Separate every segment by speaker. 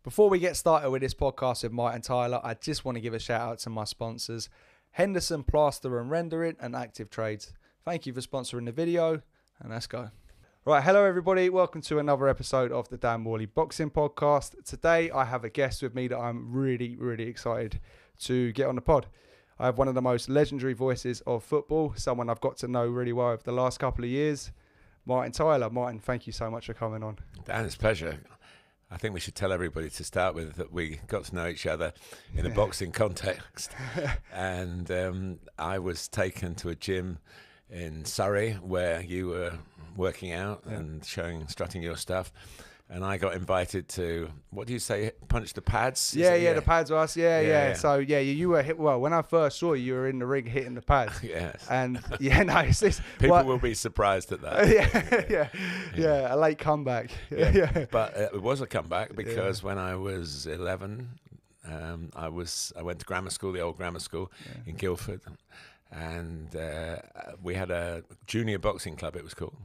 Speaker 1: Before we get started with this podcast with Mike and Tyler, I just want to give a shout out to my sponsors, Henderson Plaster and Rendering and Active Trades. Thank you for sponsoring the video, and let's go. Right, hello everybody. Welcome to another episode of the Dan Morley Boxing Podcast. Today I have a guest with me that I'm really excited to get on the pod. I have one of the most legendary voices of football, someone I've got to know really well over the last couple of years, Martin Tyler. Martin, thank you so much for coming on.
Speaker 2: Dan, it's a pleasure. I think we should tell everybody to start with that we got to know each other in a boxing context. And I was taken to a gym in Surrey where you were working out and strutting your stuff. And I got invited to, what do you say, punch the pads?
Speaker 1: Yeah, the pads were us. Yeah. So, you were hit. Well, when I first saw you, you were in the ring hitting the pads.
Speaker 2: Yes.
Speaker 1: And, it's this.
Speaker 2: People will be surprised at that.
Speaker 1: Yeah, a late comeback.
Speaker 2: Yeah. But it was a comeback because when I was 11, I went to grammar school, the old grammar school in Guildford. And we had a junior boxing club, it was called.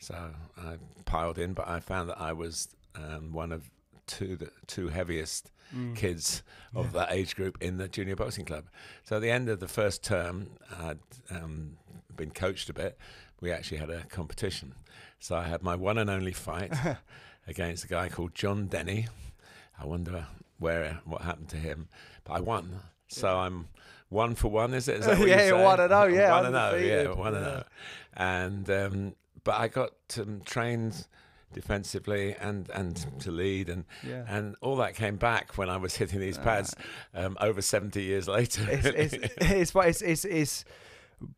Speaker 2: So I piled in, but I found that I was one of the two heaviest kids of that age group in the junior boxing club. So at the end of the first term, I'd been coached a bit. We actually had a competition. So I had my one and only fight against a guy called John Denny. I wonder what happened to him. But I won. So I'm 1 for 1, is it? Is that what you say?
Speaker 1: 1-0, yeah.
Speaker 2: 1-0, 1-0. And but I got trained defensively and to lead and all that came back when I was hitting these pads over 70 years later.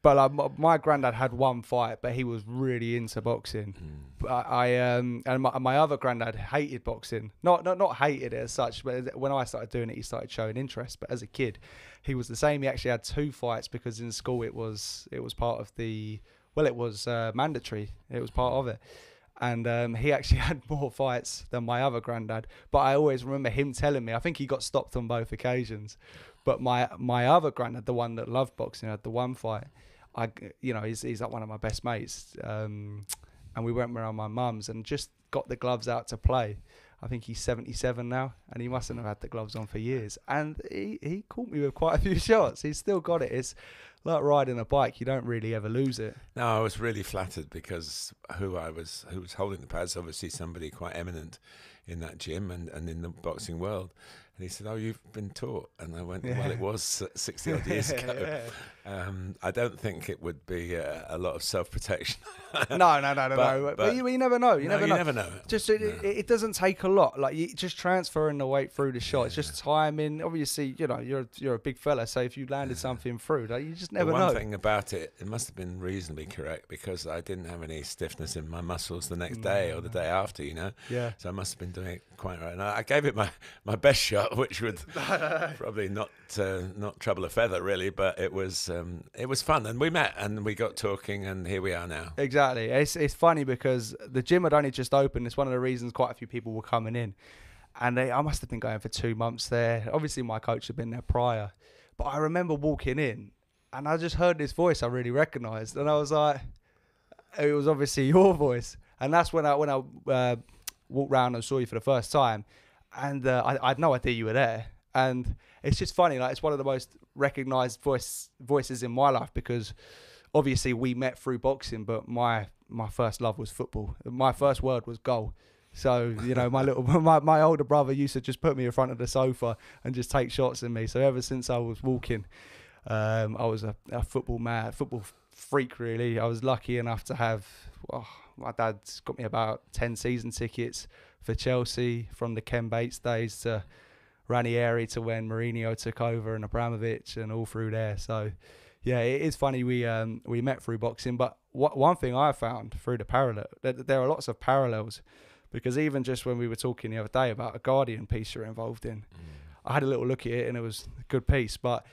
Speaker 2: But my granddad had one fight, but he was really into boxing. But and my other granddad hated boxing. Not hated it as such, but when I started doing it, he started showing interest. But as a kid, he was the same. He actually had 2 fights because in school it was part of the. Well, it was mandatory. It was part of it. And he actually had more fights than my other granddad. But I always remember him telling me, I think he got stopped on both occasions. But my other granddad, the one that loved boxing, had the one fight. He's like one of my best mates. And we went around my mum's and just got the gloves out to play. I think he's 77 now, and he mustn't have had the gloves on for years. And he caught me with quite a few shots. He's still got it. It's like riding a bike. You don't really ever lose it. No, I was really flattered because who was holding the pads, obviously somebody quite eminent in that gym and in the boxing world. And he said, "Oh, you've been taught." And I went, "Well, it was 60 odd years ago." I don't think it would be a lot of self-protection.
Speaker 1: No. But you never know. You never know. Just it doesn't take a lot. Like you just transferring the weight through the shot. It's just timing. Obviously, you're a big fella, so if you landed something through, you just never know.
Speaker 2: One thing about it must have been reasonably correct because I didn't have any stiffness in my muscles the next day or the day after.
Speaker 1: Yeah.
Speaker 2: So I must have been doing it quite right. And I gave it my best shot, which would probably not trouble a feather really, but it was fun, and we met and we got talking, and here we are now.
Speaker 1: Exactly. It's funny because the gym had only just opened. It's one of the reasons quite a few people were coming in, and I must have been going for 2 months there. Obviously, my coach had been there prior, but I remember walking in, and I just heard this voice I really recognised, and I was like, it was obviously your voice, and that's when I walked round and saw you for the first time, and I had no idea you were there. And it's just funny, like it's one of the most recognised voices in my life because obviously we met through boxing, but my first love was football. My first word was goal. So, my older brother used to just put me in front of the sofa and just take shots at me. So ever since I was walking, I was a football freak really. I was lucky enough to have, my dad's got me about 10 season tickets for Chelsea from the Ken Bates days to Ranieri to when Mourinho took over and Abramovich and all through there. So, yeah, it is funny we met through boxing. But one thing I found through the parallel, there are lots of parallels because even just when we were talking the other day about a Guardian piece you're involved in, I had a little look at it and it was a good piece. But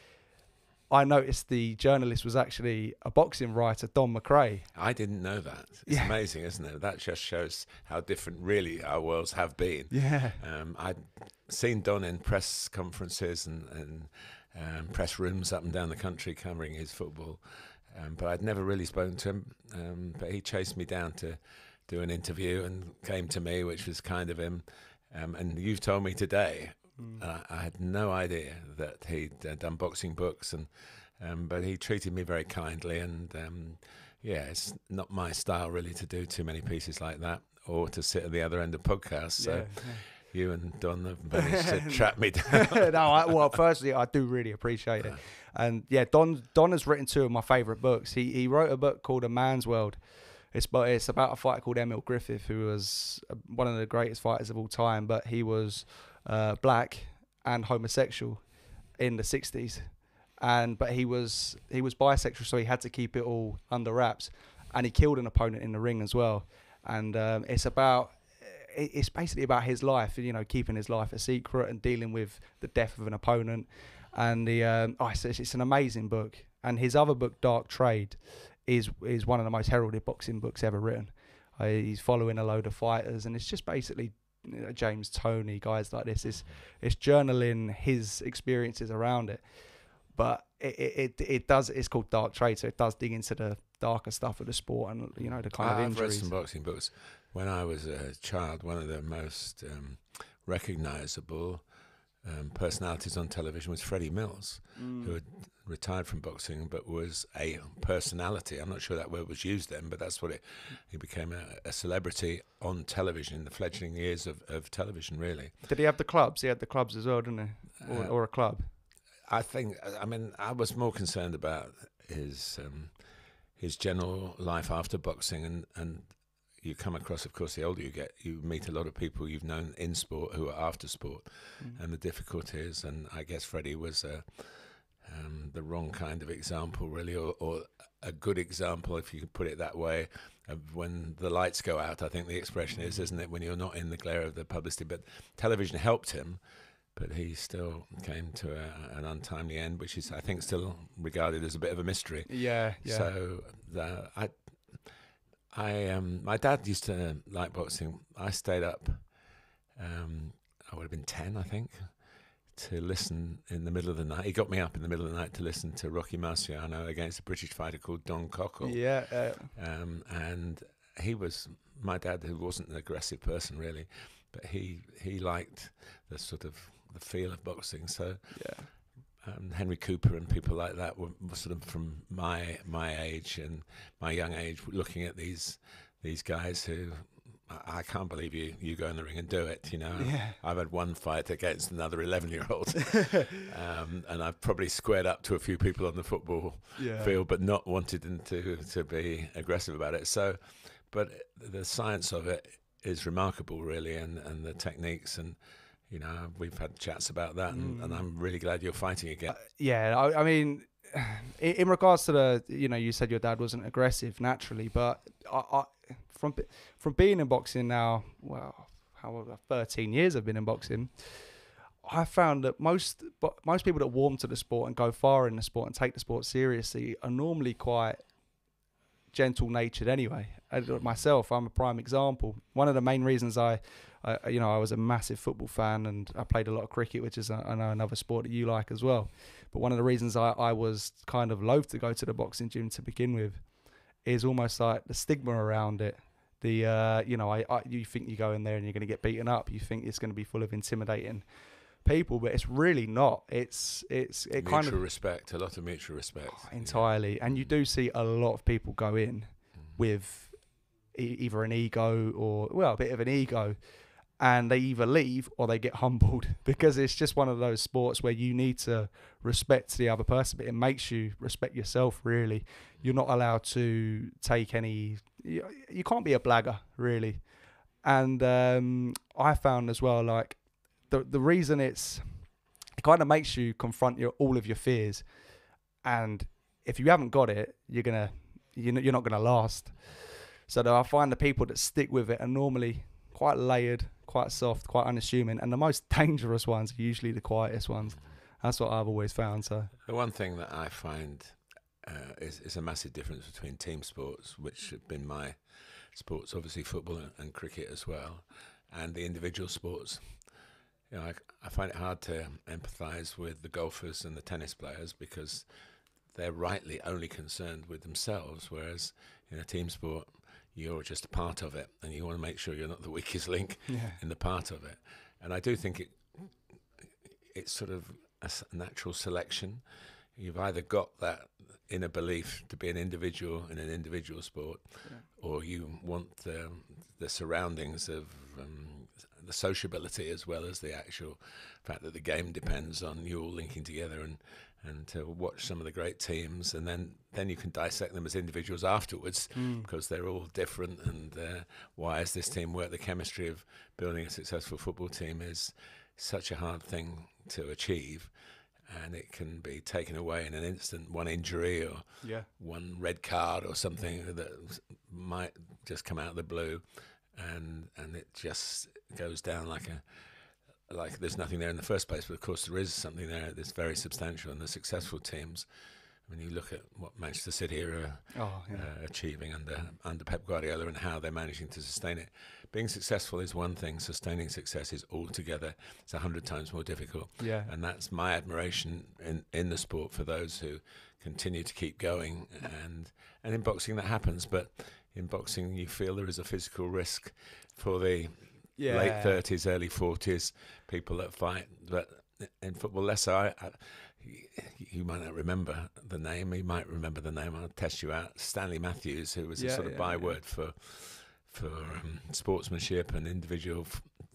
Speaker 1: I noticed the journalist was actually a boxing writer, Don McRae.
Speaker 2: I didn't know that. It's amazing, isn't it? That just shows how different really our worlds have been.
Speaker 1: Yeah.
Speaker 2: I'd seen Don in press conferences and press rooms up and down the country covering his football, but I'd never really spoken to him. But he chased me down to do an interview and came to me, which was kind of him.
Speaker 3: And you've told me today, I had no idea that he'd done boxing books, but he treated me very kindly. And yeah, it's not my style really to do too many pieces like that, or to sit at the other end of podcasts. So you and Don have managed to track me down.
Speaker 2: Well, firstly, I do really appreciate it. And yeah, Don has written two of my favourite books. He wrote a book called A Man's World. It's about a fighter called Emil Griffith, who was one of the greatest fighters of all time, but he was black and homosexual in the 60s. But he was bisexual, so he had to keep it all under wraps. And he killed an opponent in the ring as well. And it's basically about his life, keeping his life a secret and dealing with the death of an opponent. And it's an amazing book. And his other book, Dark Trade, is one of the most heralded boxing books ever written. He's following a load of fighters, and it's just basically James Toney, guys like this. It's journaling his experiences around it. But it's called Dark Trade, so it does dig into the darker stuff of the sport and the kind of injuries.
Speaker 3: I've read some boxing books. When I was a child, one of the most recognisable personalities on television was Freddie Mills, who had retired from boxing but was a personality. I'm not sure that word was used then, but that's what he became a celebrity on television in the fledgling years of television, really.
Speaker 2: Did he have the clubs? He had the clubs as well, didn't he? Or a club?
Speaker 3: I was more concerned about his general life after boxing, and you come across, of course, the older you get, you meet a lot of people you've known in sport who are after sport, and the difficulties. And I guess Freddie was the wrong kind of example, really, or a good example, if you could put it that way, of when the lights go out. I think the expression is, isn't it, when you're not in the glare of the publicity. But television helped him, but he still came to an untimely end, which is, I think, still regarded as a bit of a mystery.
Speaker 2: Yeah.
Speaker 3: So my dad used to like boxing. I stayed up, I would have been 10, I think, to listen in the middle of the night. He got me up in the middle of the night to listen to Rocky Marciano against a British fighter called Don Cockle.
Speaker 2: Yeah.
Speaker 3: And he was, my dad, who wasn't an aggressive person really, but he liked the sort of the feel of boxing. So Henry Cooper and people like that were sort of from my age and my young age, looking at these guys who, I can't believe you go in the ring and do it. I've had one fight against another 11-year-old, and I've probably squared up to a few people on the football field, but not wanted them to be aggressive about it. So, but the science of it is remarkable, really, and the techniques, and we've had chats about that, and I'm really glad you're fighting again.
Speaker 2: I mean, in regards to the, you said your dad wasn't aggressive naturally, but I from being in boxing now, well, 13 years I've been in boxing, I found that most people that warm to the sport and go far in the sport and take the sport seriously are normally quite gentle-natured anyway. Myself, I'm a prime example. One of the main reasons I was a massive football fan, and I played a lot of cricket, which is I know another sport that you like as well. But one of the reasons I was kind of loath to go to the boxing gym to begin with is almost like the stigma around it. You think you go in there and you're going to get beaten up. You think it's going to be full of intimidating people, but it's really not. It kind of
Speaker 3: respect, a lot of mutual respect.
Speaker 2: Entirely, and you do see a lot of people go in with either an ego or a bit of an ego, and they either leave or they get humbled, because it's just one of those sports where you need to respect the other person, but it makes you respect yourself, really. You're not allowed to take any, you can't be a blagger, really. And I found as well, like, the reason it kind of makes you confront all of your fears, and if you haven't got it, you're not gonna last. So I find the people that stick with it are normally quite layered, quite soft, quite unassuming, and the most dangerous ones are usually the quietest ones. That's what I've always found. So
Speaker 3: the one thing that I find is a massive difference between team sports, which have been my sports, obviously football and cricket as well, and the individual sports. I find it hard to empathise with the golfers and the tennis players, because they're rightly only concerned with themselves, whereas in a team sport, you're just a part of it, and you want to make sure you're not the weakest link in the part of it. And I do think it's sort of a natural selection. You've either got that inner belief to be an individual in an individual sport, or you want the surroundings of the sociability as well as the actual fact that the game depends on you all linking together and to watch some of the great teams, and then you can dissect them as individuals afterwards because they're all different. And why has this team worked? The chemistry of building a successful football team is such a hard thing to achieve, and it can be taken away in an instant. One injury or one red card or something that might just come out of the blue, and it just goes down like there's nothing there in the first place. But of course there is something there that's very substantial. And the successful teams, when you look at what Manchester City are achieving under Pep Guardiola and how they're managing to sustain it. Being successful is one thing. Sustaining success is altogether. It's 100 times more difficult. Yeah. And that's my admiration in the sport for those who continue to keep going. And in boxing that happens. But in boxing you feel there is a physical risk for the late 30s, early 40s people that fight. But in football less so. You might not remember the name. You might remember the name. I'll test you out. Stanley Matthews, who was a sort of byword for sportsmanship and individual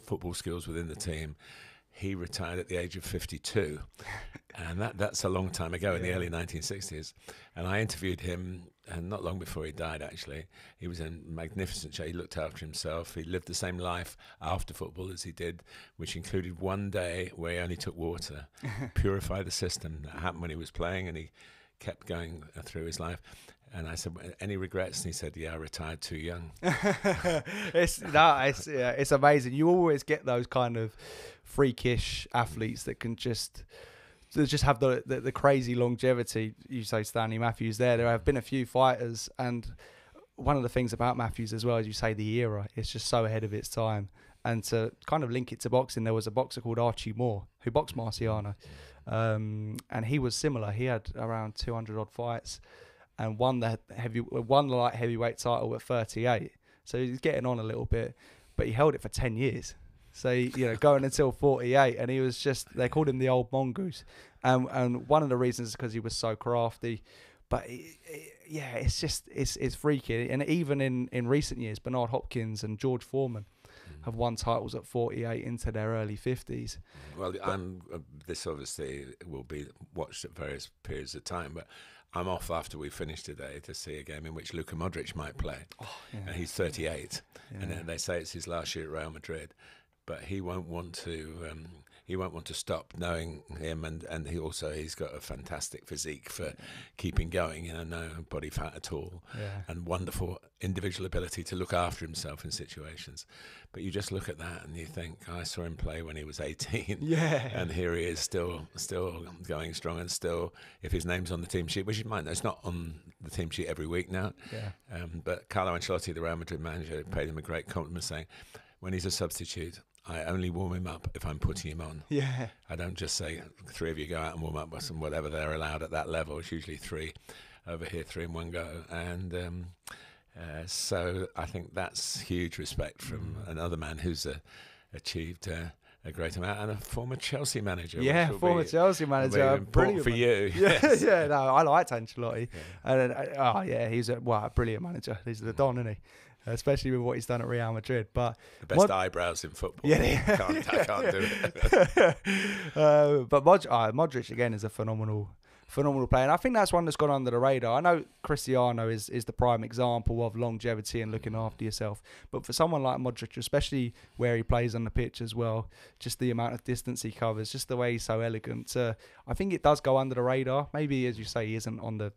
Speaker 3: football skills within the team. He retired at the age of 52, and that's a long time ago in the early 1960s. And I interviewed him, and not long before he died, actually. He was in magnificent shape. He looked after himself. He lived the same life after football as he did, which included one day where he only took water, purify the system. That happened when he was playing, and he kept going through his life. And I said, any regrets? And he said, I retired too young.
Speaker 2: It's amazing. You always get those kind of freakish athletes that can just have the crazy longevity. You say Stanley Matthews there have been a few fighters, and one of the things about Matthews as well, as you say, the era, it's just so ahead of its time. And to kind of link it to boxing, there was a boxer called Archie Moore who boxed Marciano, and he was similar. He had around 200 odd fights and won the light heavyweight title at 38. So he's getting on a little bit, but he held it for 10 years. So, going until 48, and he was they called him the old mongoose. And one of the reasons is because he was so crafty. But it's freaky. And even in recent years, Bernard Hopkins and George Foreman have won titles at 48 into their early 50s.
Speaker 3: Well, this obviously will be watched at various periods of time, but I'm off after we finish today to see a game in which Luka Modric might play. And he's 38, and they say it's his last year at Real Madrid. But he won't want to. He won't want to stop, knowing him, and he's got a fantastic physique for keeping going. No body fat at all, and wonderful individual ability to look after himself in situations. But you just look at that and you think, I saw him play when he was 18, and here he is still going strong, and still, if his name's on the team sheet, which it might, it's not on the team sheet every week now. But Carlo Ancelotti, the Real Madrid manager, paid him a great compliment, saying, when he's a substitute, I only warm him up if I'm putting him on. I don't just say, 3 of you go out and warm up with some whatever they're allowed at that level. It's usually 3 over here, 3 in one go. And so I think that's huge respect from another man who's achieved a great amount, and a former Chelsea manager.
Speaker 2: Former Chelsea manager.
Speaker 3: Brilliant for you.
Speaker 2: No, I liked Ancelotti. And he's a brilliant manager. He's the Don, isn't he? Especially with what he's done at Real Madrid. But
Speaker 3: the best eyebrows in football. I can't do it.
Speaker 2: But Modric again is a phenomenal player, and I think that's one that's gone under the radar. I know Cristiano is the prime example of longevity and looking after yourself, but for someone like Modric, especially where he plays on the pitch as well, just the amount of distance he covers, just the way he's so elegant, I think it does go under the radar. Maybe, as you say, he isn't on the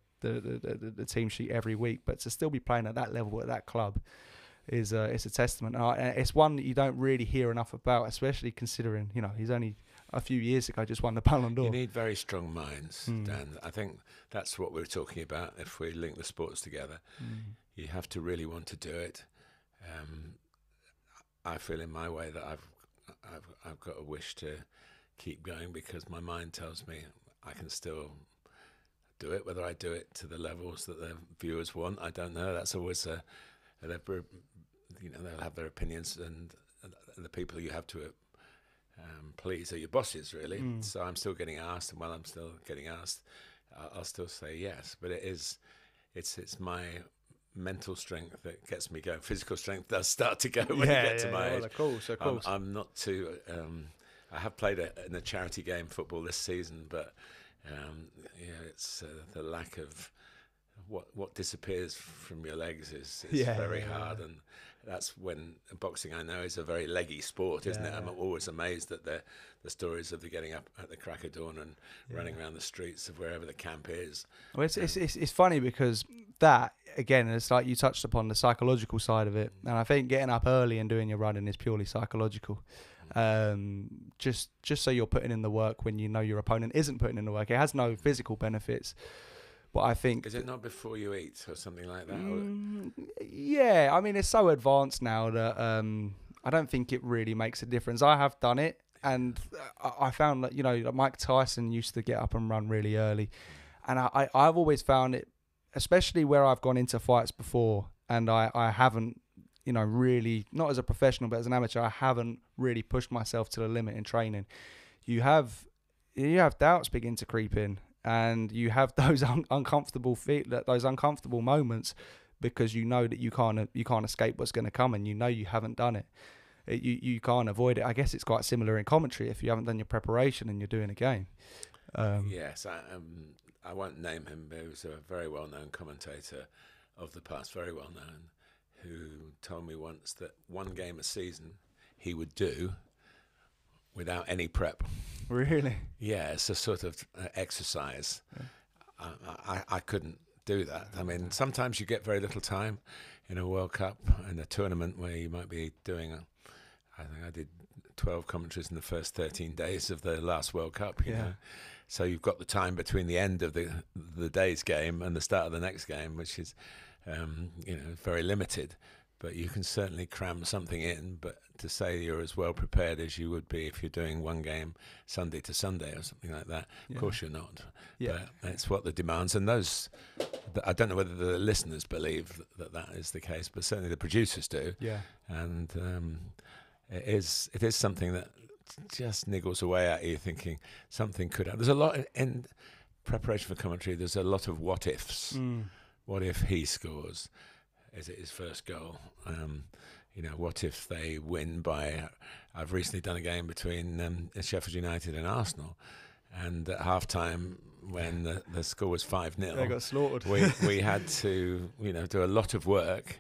Speaker 2: team sheet every week, but to still be playing at that level at that club is it's a testament. It's one that you don't really hear enough about, especially considering he's only a few years ago just won the Ballon d'Or.
Speaker 3: You need very strong minds, Dan. I think that's what we're talking about. If we link the sports together, you have to really want to do it. I feel in my way that I've got a wish to keep going, because my mind tells me I can still do it. Whether I do it to the levels that the viewers want, I don't know. That's always they'll have their opinions, and the people you have to please are your bosses, really. So I'm still getting asked, and while I'm still getting asked, I'll still say yes. But it's my mental strength that gets me going. Physical strength does start to go when you get to my age.
Speaker 2: Of course.
Speaker 3: I'm not too. I have played in a charity game football this season, but it's the lack of what disappears from your legs is very hard, and that's when boxing, I know, is a very leggy sport, isn't it? I'm always amazed at the stories of the getting up at the crack of dawn and running around the streets of wherever the camp is.
Speaker 2: Well, it's funny because that, again, it's like you touched upon the psychological side of it, and I think getting up early and doing your running is purely psychological. Just so you're putting in the work when you know your opponent isn't putting in the work. It has no physical benefits. But I think...
Speaker 3: Is it not before you eat or something like that?
Speaker 2: Yeah, I mean, it's so advanced now that I don't think it really makes a difference. I have done it, and I found that, like Mike Tyson used to get up and run really early. And I've always found it, especially where I've gone into fights before, and I haven't, really, not as a professional, but as an amateur, I haven't really pushed myself to the limit in training. You have doubts begin to creep in. And you have those uncomfortable those uncomfortable moments, because you know that you can't escape what's going to come, and you haven't done it. You can't avoid it. I guess it's quite similar in commentary if you haven't done your preparation and you're doing a game.
Speaker 3: Yes, I won't name him, but he was a very well-known commentator of the past, very well-known, who told me once that one game a season he would do without any prep.
Speaker 2: Really?
Speaker 3: Yeah, it's a sort of exercise. Yeah. I couldn't do that. I mean, sometimes you get very little time in a World Cup, in a tournament where you might be doing, I think I did 12 commentaries in the first 13 days of the last World Cup, you know. So you've got the time between the end of the day's game and the start of the next game, which is, very limited. But you can certainly cram something in. But to say you're as well prepared as you would be if you're doing one game Sunday to Sunday or something like that, of course you're not. Yeah. But it's what the demands. And those, I don't know whether the listeners believe that is the case, but certainly the producers do. Yeah. And it is something that just niggles away at you, thinking something could happen. There's a lot in preparation for commentary. There's a lot of what ifs. What if he scores? Is it his first goal? What if they win by... I've recently done a game between Sheffield United and Arsenal, and at half-time, when the score was 5-0...
Speaker 2: They got slaughtered.
Speaker 3: we had to, do a lot of work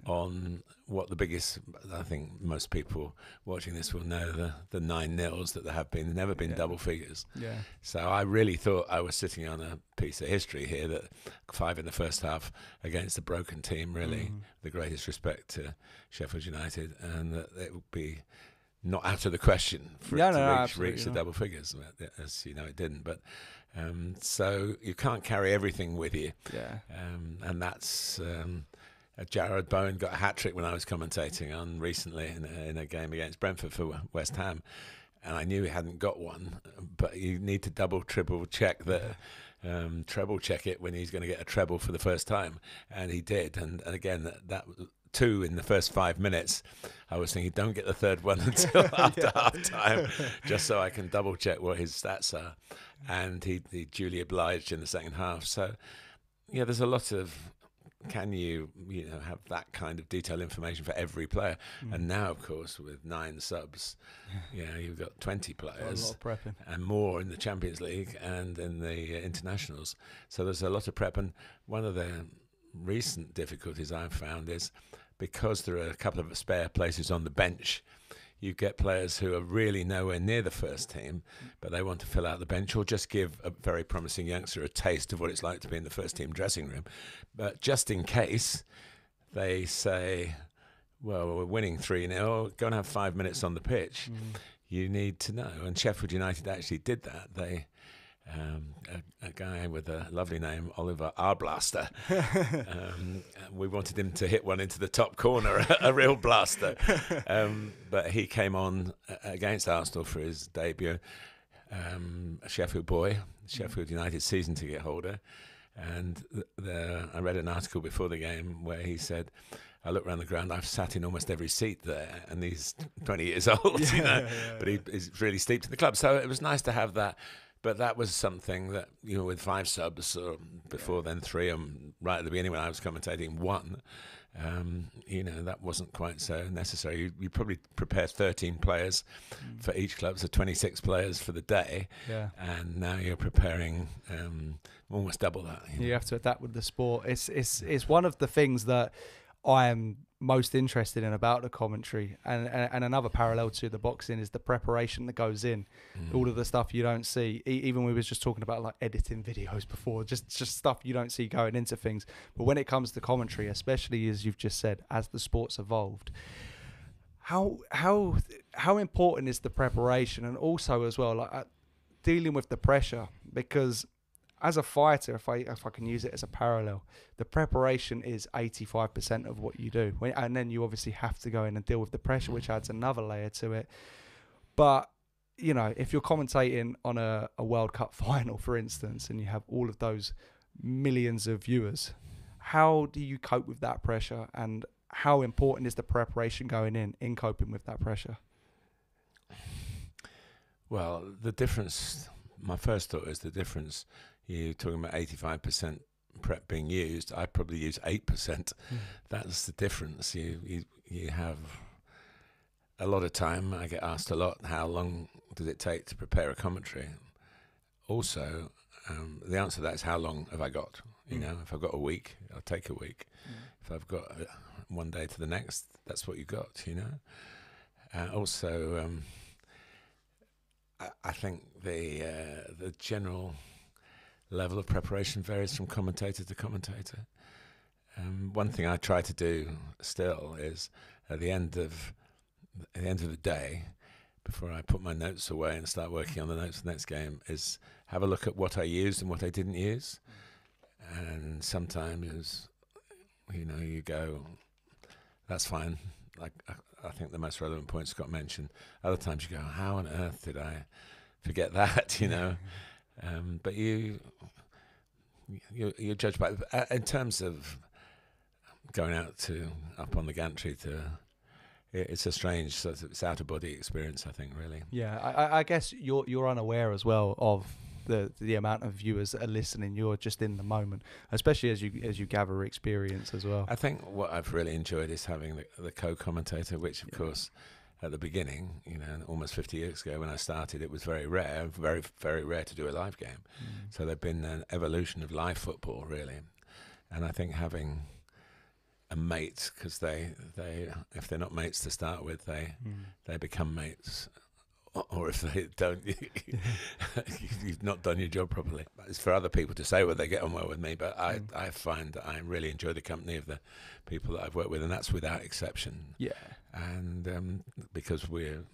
Speaker 3: on what the biggest... I think most people watching this will know the 9-0s that there have been. Never been double figures. Yeah. So I really thought I was sitting on a piece of history here, that 5 in the first half against a broken team, really, the greatest respect to Sheffield United, and that it would be not out of the question for it to reach the double figures. As you know, it didn't. But so you can't carry everything with you. Yeah. And that's... Jared Bowen got a hat-trick when I was commentating on recently in a game against Brentford for West Ham, and I knew he hadn't got one, but you need to double, triple check that, treble check it when he's going to get a treble for the first time, and he did. And again, that 2 in the first 5 minutes, I was thinking, don't get the third one until after half-time, just so I can double check what his stats are. And he duly obliged in the second half. So, yeah, there's a lot of... Can you have that kind of detailed information for every player? And now, of course, with 9 subs, you've got 20 players,
Speaker 2: a lot of prepping,
Speaker 3: and more in the Champions League and in the internationals. So there's a lot of prep. And one of the recent difficulties I've found is, because there are a couple of spare places on the bench, you get players who are really nowhere near the first team, but they want to fill out the bench or just give a very promising youngster a taste of what it's like to be in the first team dressing room. But just in case they say, well, we're winning 3-0, go and have 5 minutes on the pitch, you need to know. And Sheffield United actually did that. They... a guy with a lovely name, Oliver Arblaster. We wanted him to hit one into the top corner, a real blaster. But he came on against Arsenal for his debut. A Sheffield boy, Sheffield United season ticket holder. And I read an article before the game where he said, I look around the ground, I've sat in almost every seat there, and he's 20 years old, you know, but he's really steeped in the club. So it was nice to have that. But that was something that, you know, with 5 subs, or before then 3, right at the beginning when I was commentating 1, you know, that wasn't quite so necessary. You probably prepare 13 players for each club, so 26 players for the day, and now you're preparing almost double that.
Speaker 2: You have to adapt with the sport. It's one of the things that I am most interested in about the commentary, and another parallel to the boxing is the preparation that goes in, all of the stuff you don't see. Even we was just talking about like editing videos before, just stuff you don't see going into things. But when it comes to commentary, especially as you've just said, as the sport's evolved, how important is the preparation, and also as well like dealing with the pressure? Because as a fighter, if I can use it as a parallel, the preparation is 85% of what you do. And then you obviously have to go in and deal with the pressure, which adds another layer to it. But, you know, if you're commentating on a World Cup final, for instance, and you have all of those millions of viewers, how do you cope with that pressure? And how important is the preparation going in coping with that pressure?
Speaker 3: Well, the difference, my first thought is the difference. You're talking about 85% prep being used. I probably use 8%. That's the difference. You have a lot of time. I get asked a lot, how long does it take to prepare a commentary? Also, the answer to that is how long have I got? You know, if I've got a week, I'll take a week. If I've got one day to the next, that's what you got, you know. Also, I think the general level of preparation varies from commentator to commentator. One thing I try to do still is at the end of the day, before I put my notes away and start working on the notes for the next game, is have a look at what I used and what I didn't use. And sometimes, you know, you go, that's fine. Like I think the most relevant points got mentioned. Other times you go, how on earth did I forget that? You know. But you're judged by in terms of going out up on the gantry it's a strange sort of, it's out of body experience, I think, really.
Speaker 2: Yeah, I guess you're unaware as well of the amount of viewers that are listening. You're just in the moment, especially as you gather experience as well.
Speaker 3: I think what I've really enjoyed is having the co-commentator, which of course at the beginning, you know, almost 50 years ago when I started, it was very rare, very, very rare to do a live game. So there's been an evolution of live football, really. And I think having a mate, because they if they're not mates to start with, they become mates. Or if they don't, you've not done your job properly. It's for other people to say whether they get on well with me, but I find that I really enjoy the company of the people that I've worked with, and that's without exception. Yeah. And because we're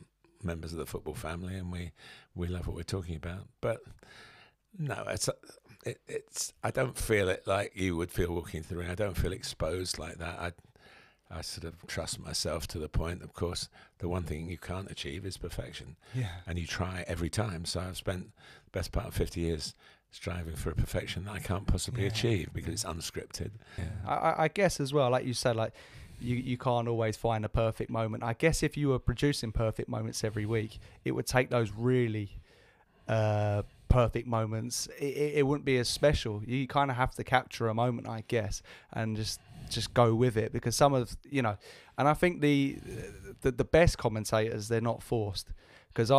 Speaker 3: members of the football family and we love what we're talking about. But no, it's I don't feel it like you would feel walking through the ring. I don't feel exposed like that. I sort of trust myself to the point, of course, the one thing you can't achieve is perfection. Yeah. And you try every time. So I've spent the best part of 50 years striving for a perfection that I can't possibly achieve because it's unscripted.
Speaker 2: Yeah. I guess as well, like you said, like you can't always find a perfect moment. I guess if you were producing perfect moments every week, it would take those really perfect moments. It wouldn't be as special. You kind of have to capture a moment, I guess, and just go with it, because some of, you know, and I think the best commentators, they're not forced, because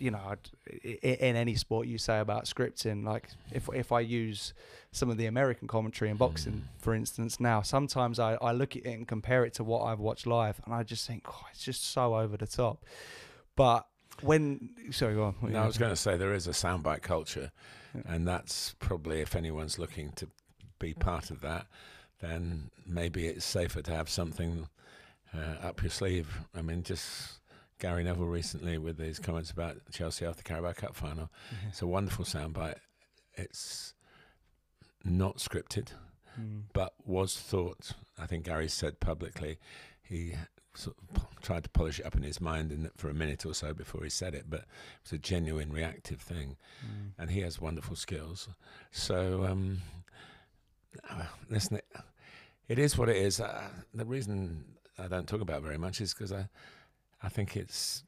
Speaker 2: in any sport you say about scripting, like if I use some of the American commentary in boxing, for instance, now sometimes I look at it and compare it to what I've watched live, and I just think, it's just so over the top. But sorry, go on.
Speaker 3: No, I was going to say there is a soundbite culture, and that's probably, if anyone's looking to be part of that, then maybe it's safer to have something up your sleeve. I mean, just Gary Neville recently with his comments about Chelsea after the Carabao Cup final. It's a wonderful soundbite. It's not scripted, but was thought, I think Gary said publicly, he sort of tried to polish it up in his mind for a minute or so before he said it, but it was a genuine reactive thing. And he has wonderful skills. So Listen, it is what it is. The reason I don't talk about it very much is because I think it's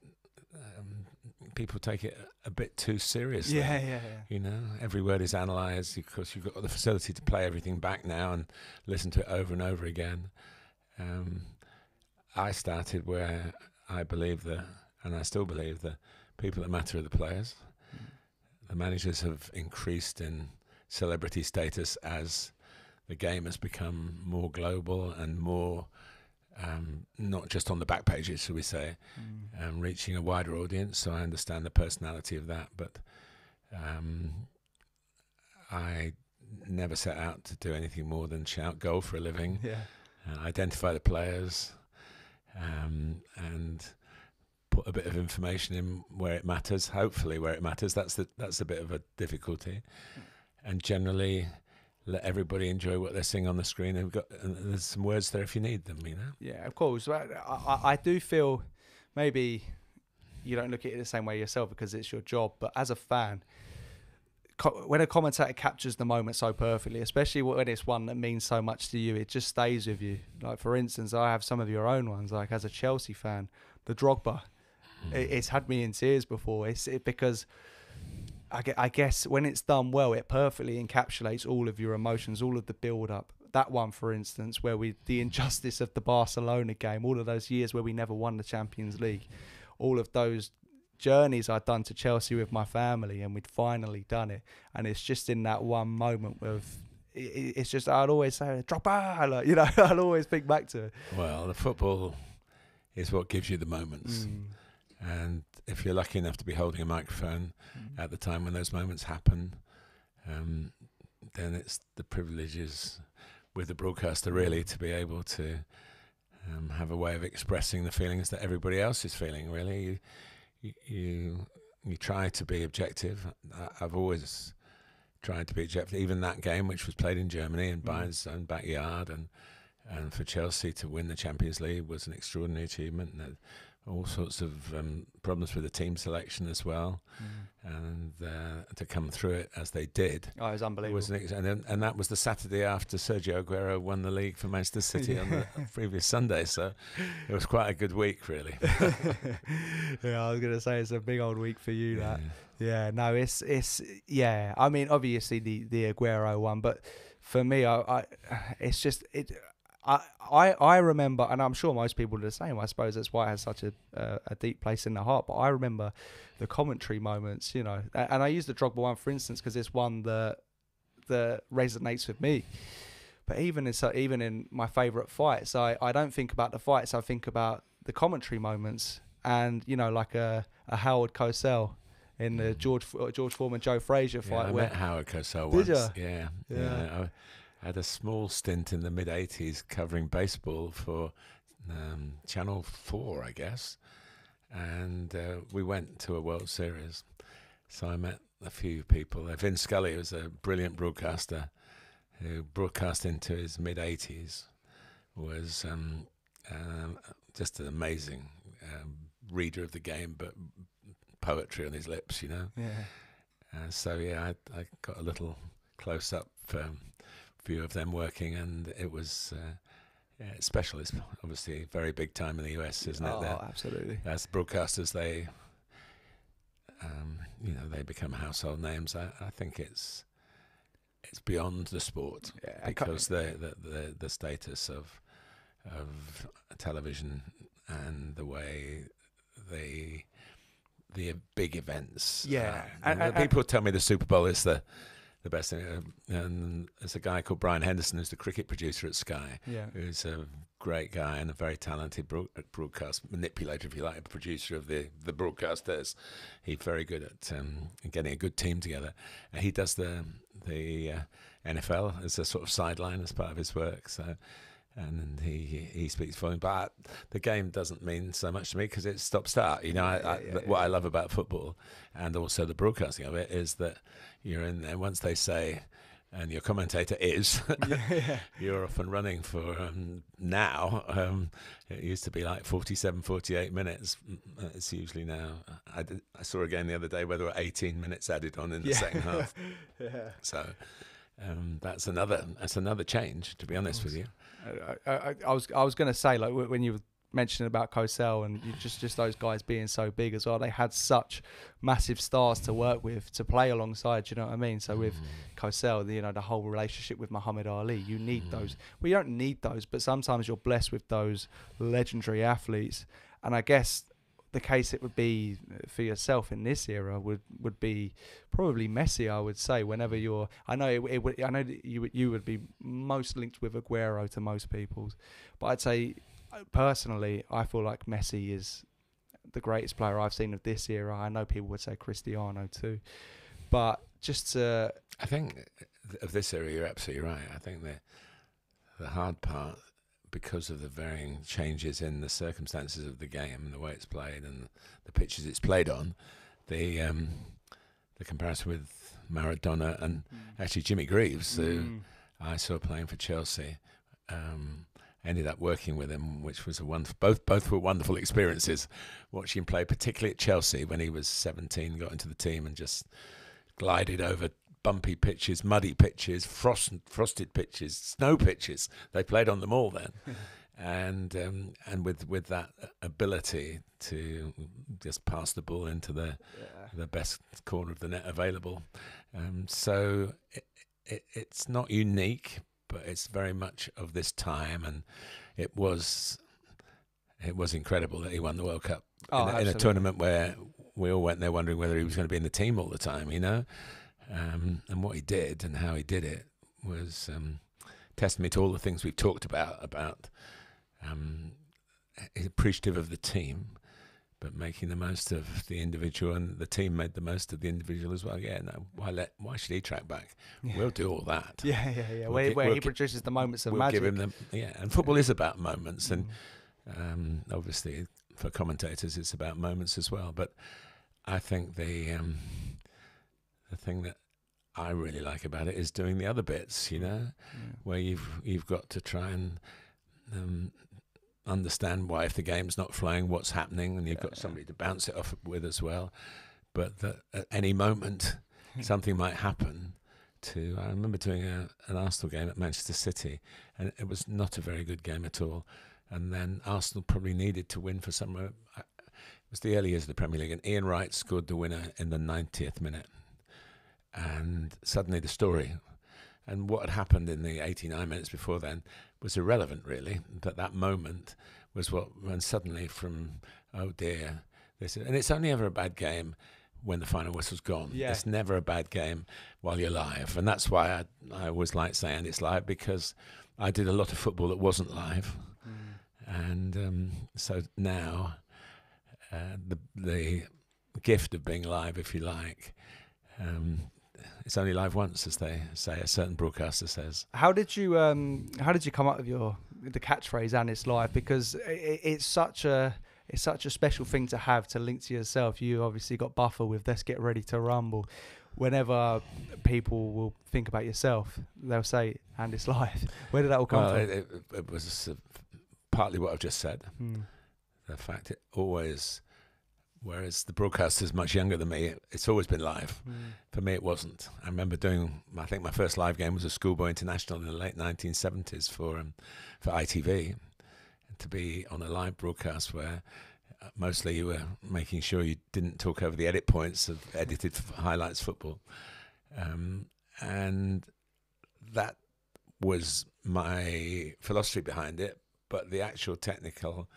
Speaker 3: people take it a bit too seriously.
Speaker 2: Yeah.
Speaker 3: You know, every word is analysed because you've got the facility to play everything back now and listen to it over and over again. I started where I believe and I still believe the people that matter are the players. The managers have increased in celebrity status as the game has become more global and more not just on the back pages, shall we say, reaching a wider audience. So I understand the personality of that, but I never set out to do anything more than shout goal for a living, identify the players, and put a bit of information in where it matters. Hopefully, where it matters. That's a bit of a difficulty, and generally let everybody enjoy what they're seeing on the screen. And there's some words there if you need them, you know.
Speaker 2: Yeah, of course. I do feel maybe you don't look at it the same way yourself because it's your job, but as a fan, when a commentator captures the moment so perfectly, especially when it's one that means so much to you, it just stays with you. Like, for instance, I have some of your own ones. Like, as a Chelsea fan, the Drogba, it's had me in tears before. Because I guess when it's done well, it perfectly encapsulates all of your emotions, all of the build-up. That one, for instance, where the injustice of the Barcelona game, all of those years where we never won the Champions League, all of those journeys I'd done to Chelsea with my family, and we'd finally done it. And it's just in that one moment it's just, I'd always say, Drogba, like, you know, I'd always think back to it.
Speaker 3: Well, the football is what gives you the moments. And if you're lucky enough to be holding a microphone at the time when those moments happen, then it's the privileges with the broadcaster really to be able to have a way of expressing the feelings that everybody else is feeling. Really, you try to be objective. I've always tried to be objective. Even that game, which was played in Germany in Bayern's own backyard, and for Chelsea to win the Champions League was an extraordinary achievement. And all sorts of problems with the team selection as well, and to come through it as they did.
Speaker 2: Oh, it was unbelievable.
Speaker 3: And that was the Saturday after Sergio Aguero won the league for Manchester City on the previous Sunday, so it was quite a good week, really.
Speaker 2: Yeah, I was going to say it's a big old week for you, that. Yeah, no, it's yeah. I mean, obviously the Aguero one, but for me, it's just it. I remember, and I'm sure most people are the same. I suppose that's why it has such a deep place in the heart. But I remember the commentary moments, you know. And I use the Drogba one, for instance, because it's one that resonates with me. But even in my favourite fights, I don't think about the fights. I think about the commentary moments. And, you know, like a Howard Cosell in the George Foreman, Joe Frazier fight.
Speaker 3: I met Howard Cosell once.
Speaker 2: Did you?
Speaker 3: Yeah. I had a small stint in the mid-'80s covering baseball for Channel 4, I guess. And we went to a World Series. So I met a few people. Vin Scully was a brilliant broadcaster who broadcast into his mid-'80s, was just an amazing reader of the game, but poetry on his lips, you know.
Speaker 2: Yeah.
Speaker 3: I got a little close-up view of them working, and it was special. It's obviously a very big time in the US, isn't it?
Speaker 2: Oh, absolutely.
Speaker 3: As broadcasters, they they become household names. I think it's beyond the sport, because the status of television and the way the big events. And people tell me the Super Bowl is the best thing. And there's a guy called Brian Henderson who's the cricket producer at Sky, who's a great guy and a very talented broadcast manipulator, if you like, a producer of the broadcasters. He's very good at getting a good team together. And he does the NFL as a sort of sideline as part of his work. So, and he speaks for him. But the game doesn't mean so much to me because it's stop-start. You know, what I love about football and also the broadcasting of it is that you're in there once they say, and your commentator is, you're off and running for now. It used to be like 47, 48 minutes. It's usually now. I saw a game the other day where there were 18 minutes added on in the second half. So That's another change, to be honest with you.
Speaker 2: I was going to say, like, when you were mentioning about Cosell and just those guys being so big as well, they had such massive stars to work with, to play alongside, you know what I mean? So with Cosell, the whole relationship with Muhammad Ali, you need those. Well, you don't need those, but sometimes you're blessed with those legendary athletes. And I guess the case it would be for yourself in this era would be probably Messi, I would say. Whenever I know that you would be most linked with Aguero to most people's, but I'd say personally, I feel like Messi is the greatest player I've seen of this era. I know people would say Cristiano too, but I
Speaker 3: think of this era, you're absolutely right. I think the hard part, because of the varying changes in the circumstances of the game and the way it's played and the pitches it's played on, the comparison with Maradona and actually Jimmy Greaves, who I saw playing for Chelsea, ended up working with him, which was both were wonderful experiences. Watching him play, particularly at Chelsea when he was 17, got into the team and just glided over bumpy pitches, muddy pitches, frosted pitches, snow pitches. They played on them all then, and with that ability to just pass the ball into the best corner of the net available. So it's not unique, but it's very much of this time, and it was incredible that he won the World Cup in a tournament where we all went there wondering whether he was going to be in the team all the time, you know. And what he did and how he did it was testimony to all the things we've talked about appreciative of the team, but making the most of the individual, and the team made the most of the individual as well. Yeah, no, why should he track back? Yeah. We'll do all that.
Speaker 2: Yeah. Where he produces the moments of magic.
Speaker 3: Give him and football is about moments, and obviously for commentators it's about moments as well. But I think the thing that I really like about it is doing the other bits, you know, where you've got to try and understand why, if the game's not flowing, what's happening, and you've got somebody to bounce it off with as well. But that at any moment something might happen. I remember doing an Arsenal game at Manchester City, and it was not a very good game at all. And then Arsenal probably needed to win for some. It was the early years of the Premier League, and Ian Wright scored the winner in the 90th minute. And suddenly the story and what had happened in the 89 minutes before then was irrelevant, really. But that moment was when suddenly from, oh dear, and it's only ever a bad game when the final whistle's gone. Yeah. It's never a bad game while you're live. And that's why I always like saying it's live, because I did a lot of football that wasn't live. And so now the gift of being live, if you like, it's only live once, as they say. A certain broadcaster says.
Speaker 2: How did you come up with the catchphrase "and it's live"? Because it's such a special thing to have to link to yourself. You obviously got Buffer with "Let's get ready to rumble." Whenever people will think about yourself, they'll say "and it's live." Where did that all come from?
Speaker 3: It was partly what I've just said. The fact it always. Whereas the broadcaster's much younger than me, it's always been live. For me, it wasn't. I remember I think my first live game was a schoolboy international in the late 1970s for ITV. And to be on a live broadcast where mostly you were making sure you didn't talk over the edit points of edited highlights football. And that was my philosophy behind it. But the actual technical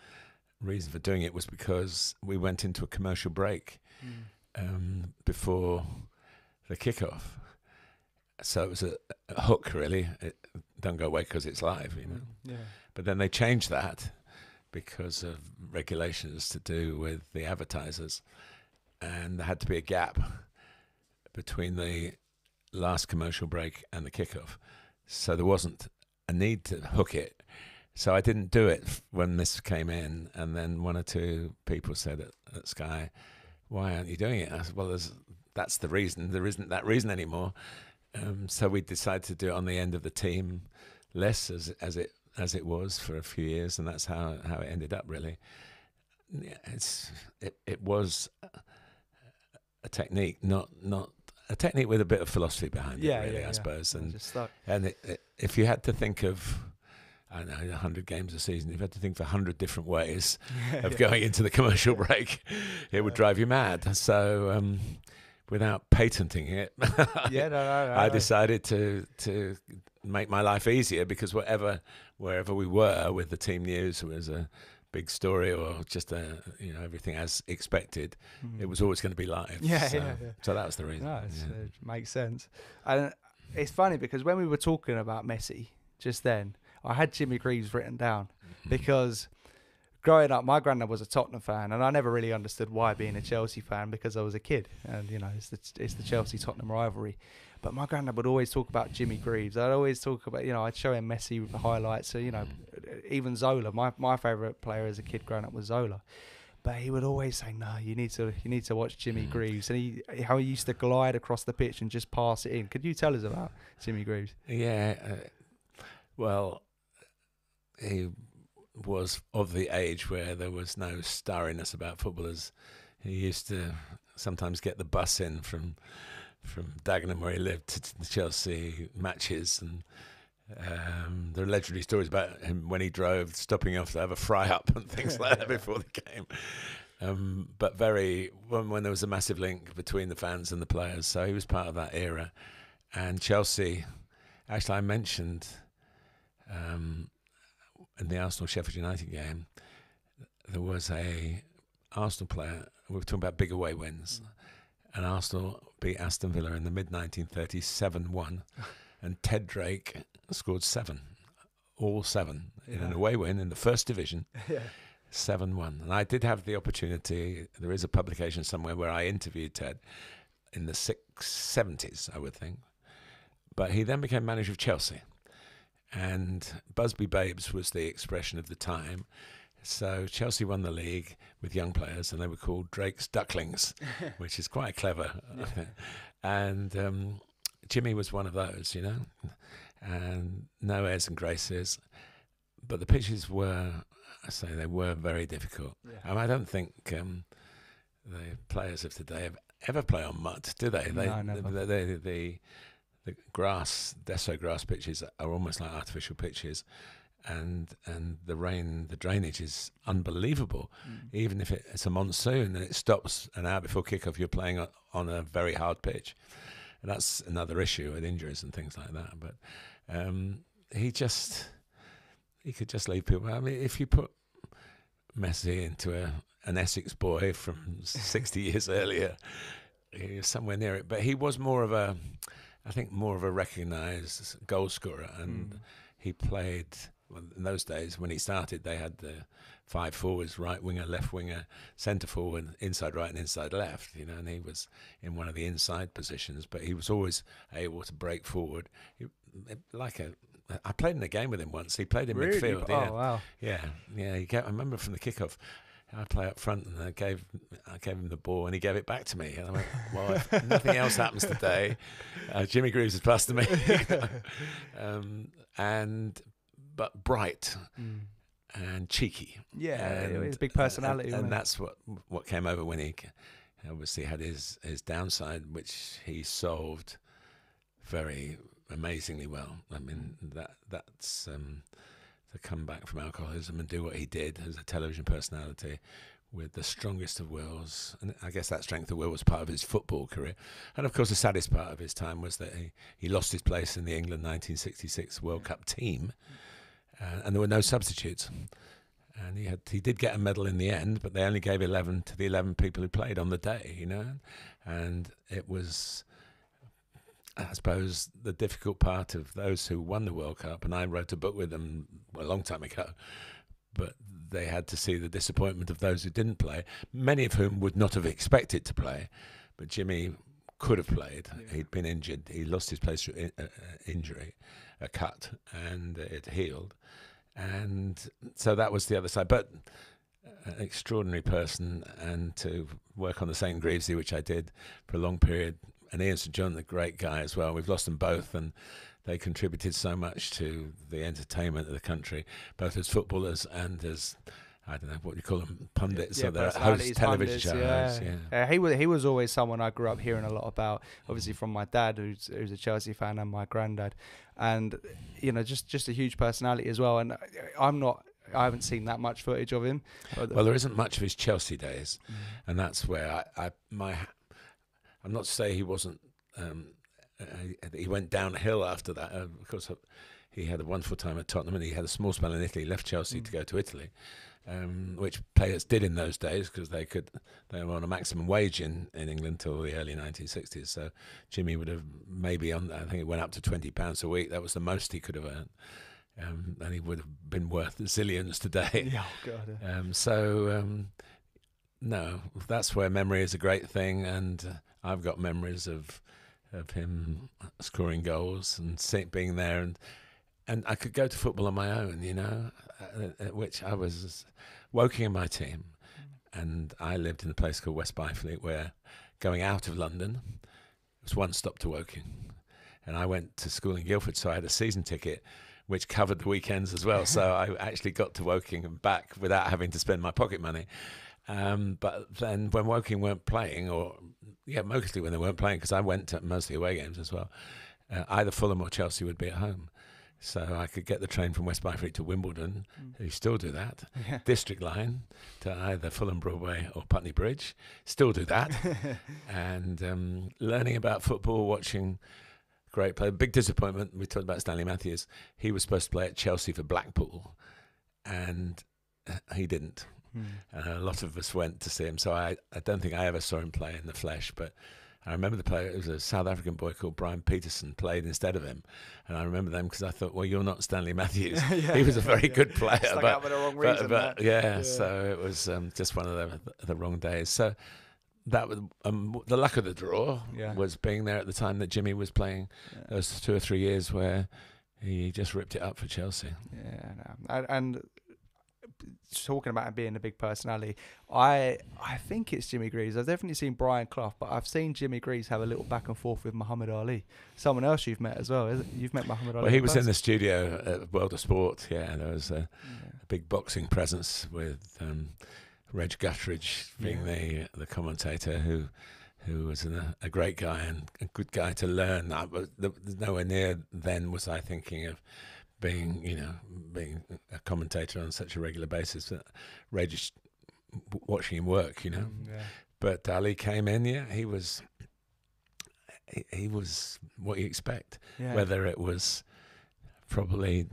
Speaker 3: reason for doing it was because we went into a commercial break before the kickoff, so it was a hook, really. Don't go away because it's live, you know. Yeah. But then they changed that because of regulations to do with the advertisers, and there had to be a gap between the last commercial break and the kickoff, so there wasn't a need to hook it. So I didn't do it when this came in, and then one or two people said at Sky, "Why aren't you doing it?" I said, "Well, that's the reason. There isn't that reason anymore." So we decided to do it on the end of the team list as it was for a few years, and that's how it ended up. Really, it was a technique, not a technique with a bit of philosophy behind it, really, I suppose. And if you had to think of, I don't know, 100 games a season, if you had to think of 100 different ways of going into the commercial break, it would drive you mad. So without patenting it, I decided to make my life easier, because wherever we were with the team news was a big story, or just everything as expected, it was always going to be live. So that was the reason.
Speaker 2: It makes sense. And it's funny because when we were talking about Messi just then, I had Jimmy Greaves written down, because growing up, my granddad was a Tottenham fan, and I never really understood why, being a Chelsea fan, because I was a kid, and it's the Chelsea-Tottenham rivalry. But my granddad would always talk about Jimmy Greaves. I'd always talk about, I'd show him Messi with the highlights. So, even Zola, my favourite player as a kid growing up was Zola. But he would always say, no, you need to watch Jimmy Greaves. And how he used to glide across the pitch and just pass it in. Could you tell us about Jimmy Greaves?
Speaker 3: Yeah, well, he was of the age where there was no starriness about footballers. He used to sometimes get the bus in from Dagenham, where he lived, to the Chelsea matches, and there are legendary stories about him when he drove, stopping off to have a fry up and things like that before the game. But when there was a massive link between the fans and the players, so he was part of that era. And Chelsea, actually, I mentioned in the Arsenal-Sheffield United game, there was a Arsenal player. We were talking about big away wins. And Arsenal beat Aston Villa in the mid-1930s 7-1, and Ted Drake scored 7, all 7, in an away win in the first division, 7-1. And I did have the opportunity, there is a publication somewhere where I interviewed Ted in the 70s, I would think. But he then became manager of Chelsea. And Busby Babes was the expression of the time. So Chelsea won the league with young players, and they were called Drake's Ducklings, which is quite clever. I think. And Jimmy was one of those, and no airs and graces. But the pitches were, they were very difficult. And I don't think the players of today ever play on mud, do they?
Speaker 2: No, never.
Speaker 3: The Deso grass pitches are almost like artificial pitches. And the drainage is unbelievable. Even if it's a monsoon and it stops an hour before kickoff, you're playing on a very hard pitch. And that's another issue with injuries and things like that. But he could just leave people. I mean, if you put Messi into an Essex boy from 60 years earlier, he was somewhere near it. But he was more of a recognised goal scorer, and he played. In those days, when he started, they had the 5 forwards: right winger, left winger, centre forward, inside right and inside left. And he was in one of the inside positions, but he was always able to break forward. I played in a game with him once. He played in midfield.
Speaker 2: Oh, wow!
Speaker 3: Yeah. I remember from the kickoff, I play up front, and I gave him the ball, and he gave it back to me. And I went, well, if nothing else happens today, Jimmy Greaves has passed to me. But bright and cheeky.
Speaker 2: His big personality.
Speaker 3: And that's what came over when he obviously had his downside, which he solved very amazingly well. I mean, that's to come back from alcoholism and do what he did as a television personality with the strongest of wills. And I guess that strength of will was part of his football career. And of course, the saddest part of his time was that he lost his place in the England 1966 World Cup team. And there were no substitutes, and he did get a medal in the end, but they only gave 11 to the 11 people who played on the day, and it was, I suppose, the difficult part of those who won the World Cup. And I wrote a book with them a long time ago, but they had to see the disappointment of those who didn't play, many of whom would not have expected to play, but Jimmy could have played. He'd been injured. He lost his place through injury, a cut, and it healed. And so that was the other side. But an extraordinary person, and to work on the St. Greavesy, which I did for a long period. And Ian St. John, the great guy as well. We've lost them both, and they contributed so much to the entertainment of the country, both as footballers and as I don't know what you call them, pundits,
Speaker 2: Yeah,
Speaker 3: or their
Speaker 2: personalities,
Speaker 3: television show
Speaker 2: pundits,
Speaker 3: hosts.
Speaker 2: he was always someone I grew up hearing a lot about. Obviously from my dad, who's a Chelsea fan, and my granddad, and you know, just a huge personality as well. And I haven't seen that much footage of him.
Speaker 3: Well, there isn't much of his Chelsea days, and that's where I'm not to say he wasn't. He went downhill after that. Of course, he had a wonderful time at Tottenham, and he had a small spell in Italy. He left Chelsea to go to Italy, which players did in those days because they were on a maximum wage in England till the early 1960s. So Jimmy would have maybe I think it went up to £20 a week. That was the most he could have earned. And he would have been worth zillions today.
Speaker 2: Yeah, oh God.
Speaker 3: No, that's where memory is a great thing, and I've got memories of him scoring goals and being there, and I could go to football on my own, you know, which I was Woking in my team, and I lived in a place called West Byfleet, where going out of London was one stop to Woking, and I went to school in Guildford, so I had a season ticket which covered the weekends as well. So I actually got to Woking and back without having to spend my pocket money. But then when Woking weren't playing, mostly when they weren't playing, because I went to mostly away games as well, either Fulham or Chelsea would be at home. So I could get the train from West Byfleet to Wimbledon, who still do that, District Line to either Fulham Broadway or Putney Bridge, still do that. And learning about football, watching great play. Big disappointment. We talked about Stanley Matthews. He was supposed to play at Chelsea for Blackpool, and he didn't. And a lot of us went to see him. So I don't think I ever saw him play in the flesh, but I remember the player. It was a South African boy called Brian Peterson played instead of him, and I remember them because I thought, well, you're not Stanley Matthews. He was a very good player,
Speaker 2: Stuck out for the wrong reason,
Speaker 3: so it was just one of the wrong days. So that was the luck of the draw was being there at the time that Jimmy was playing those 2 or 3 years where he just ripped it up for Chelsea.
Speaker 2: And talking about him being a big personality, I think it's Jimmy Greaves. I've definitely seen Brian Clough, but I've seen Jimmy Greaves have a little back and forth with Muhammad Ali. Someone else you've met as well, isn't it? You've met Muhammad Ali.
Speaker 3: Well, he was in the studio at World of Sport. Yeah, there was a big boxing presence with Reg Guttridge being the commentator, who was a great guy and a good guy to learn. Nowhere near then was I thinking of being a commentator on such a regular basis. Reg, watching him work, But Ali came in. He was what you expect. Whether it was probably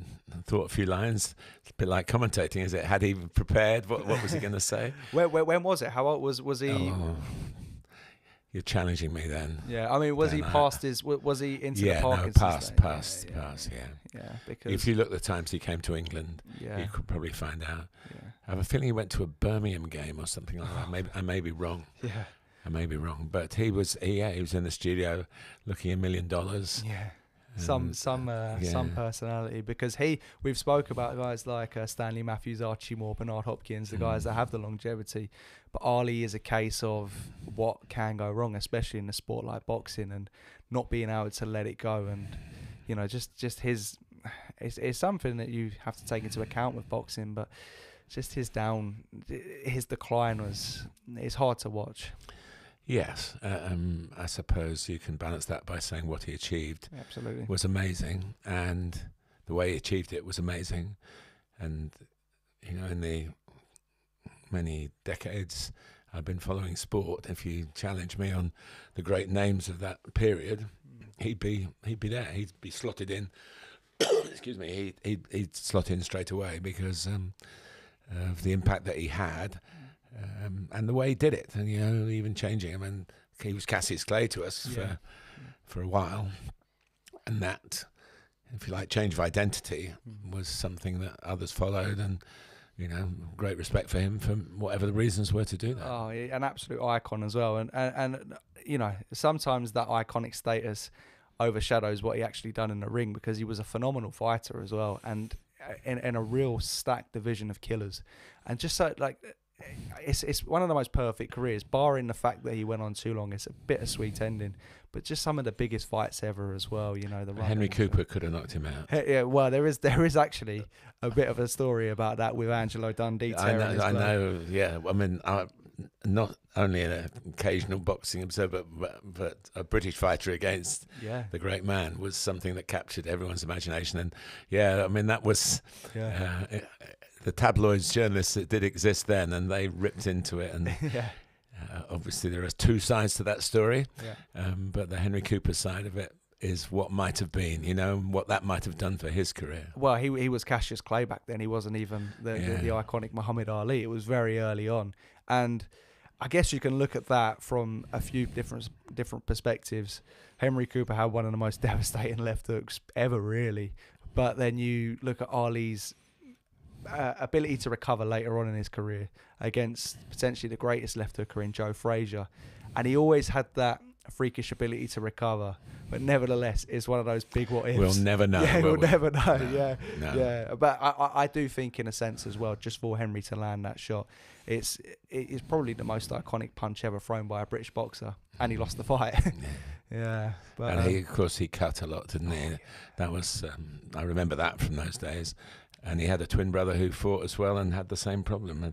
Speaker 3: thought a few lines, a bit like commentating, is it? Had he prepared? What was he going to say?
Speaker 2: When was it? How old was he?
Speaker 3: Oh, you're challenging me then.
Speaker 2: Yeah, I mean, was he past his? Was he into the Parkinson's?
Speaker 3: Past.
Speaker 2: Yeah, because
Speaker 3: if you look at the times he came to England, you could probably find out. I have a feeling he went to a Birmingham game or something like that. Maybe I may be wrong. I may be wrong, but he was in the studio looking $1 million.
Speaker 2: Some personality, because we've spoke about guys like Stanley Matthews, Archie Moore, Bernard Hopkins, the guys that have the longevity, but Ali is a case of what can go wrong, especially in a sport like boxing, and not being able to let it go, and just his it's something that you have to take into account with boxing, but just his decline it's hard to watch.
Speaker 3: Yes, I suppose you can balance that by saying what he achieved was amazing, and the way he achieved it was amazing. And in the many decades I've been following sport, if you challenge me on the great names of that period, he'd be there. He'd be slotted in. Excuse me. He'd slot in straight away because of the impact that he had. And the way he did it, and even changing him, and he was Cassius Clay to us for a while, and that, if you like, change of identity was something that others followed, and great respect for him for whatever the reasons were to do that.
Speaker 2: Oh, an absolute icon as well, and sometimes that iconic status overshadows what he actually done in the ring, because he was a phenomenal fighter as well, and in a real stacked division of killers, and just so it's one of the most perfect careers, barring the fact that he went on too long. It's a bittersweet ending, but just some of the biggest fights ever as well. You know, the
Speaker 3: Henry Cooper could have knocked him out.
Speaker 2: Yeah, well, there is actually a bit of a story about that with Angelo Dundee.
Speaker 3: I know. Yeah, I mean, not only an occasional boxing observer, but a British fighter against the great man was something that captured everyone's imagination. And I mean, that was the tabloids, journalists that did exist then, and they ripped into it. And obviously, there are two sides to that story, but the Henry Cooper side of it is what might have been, you know, what that might have done for his career.
Speaker 2: Well, he was Cassius Clay back then. He wasn't even the iconic Muhammad Ali. It was very early on. And I guess you can look at that from a few different perspectives. Henry Cooper had one of the most devastating left hooks ever, really. But then you look at Ali's ability to recover later on in his career against potentially the greatest left hooker in Joe Frazier. And he always had that freakish ability to recover, but nevertheless it's one of those big what ifs.
Speaker 3: We'll never know.
Speaker 2: We'll never know.
Speaker 3: No.
Speaker 2: Yeah, but I do think in a sense as well, just for Henry to land that shot, it's probably the most iconic punch ever thrown by a British boxer, and he lost the fight. But
Speaker 3: and of course he cut a lot, didn't he? That was I remember that from those days. And he had a twin brother who fought as well and had the same problem,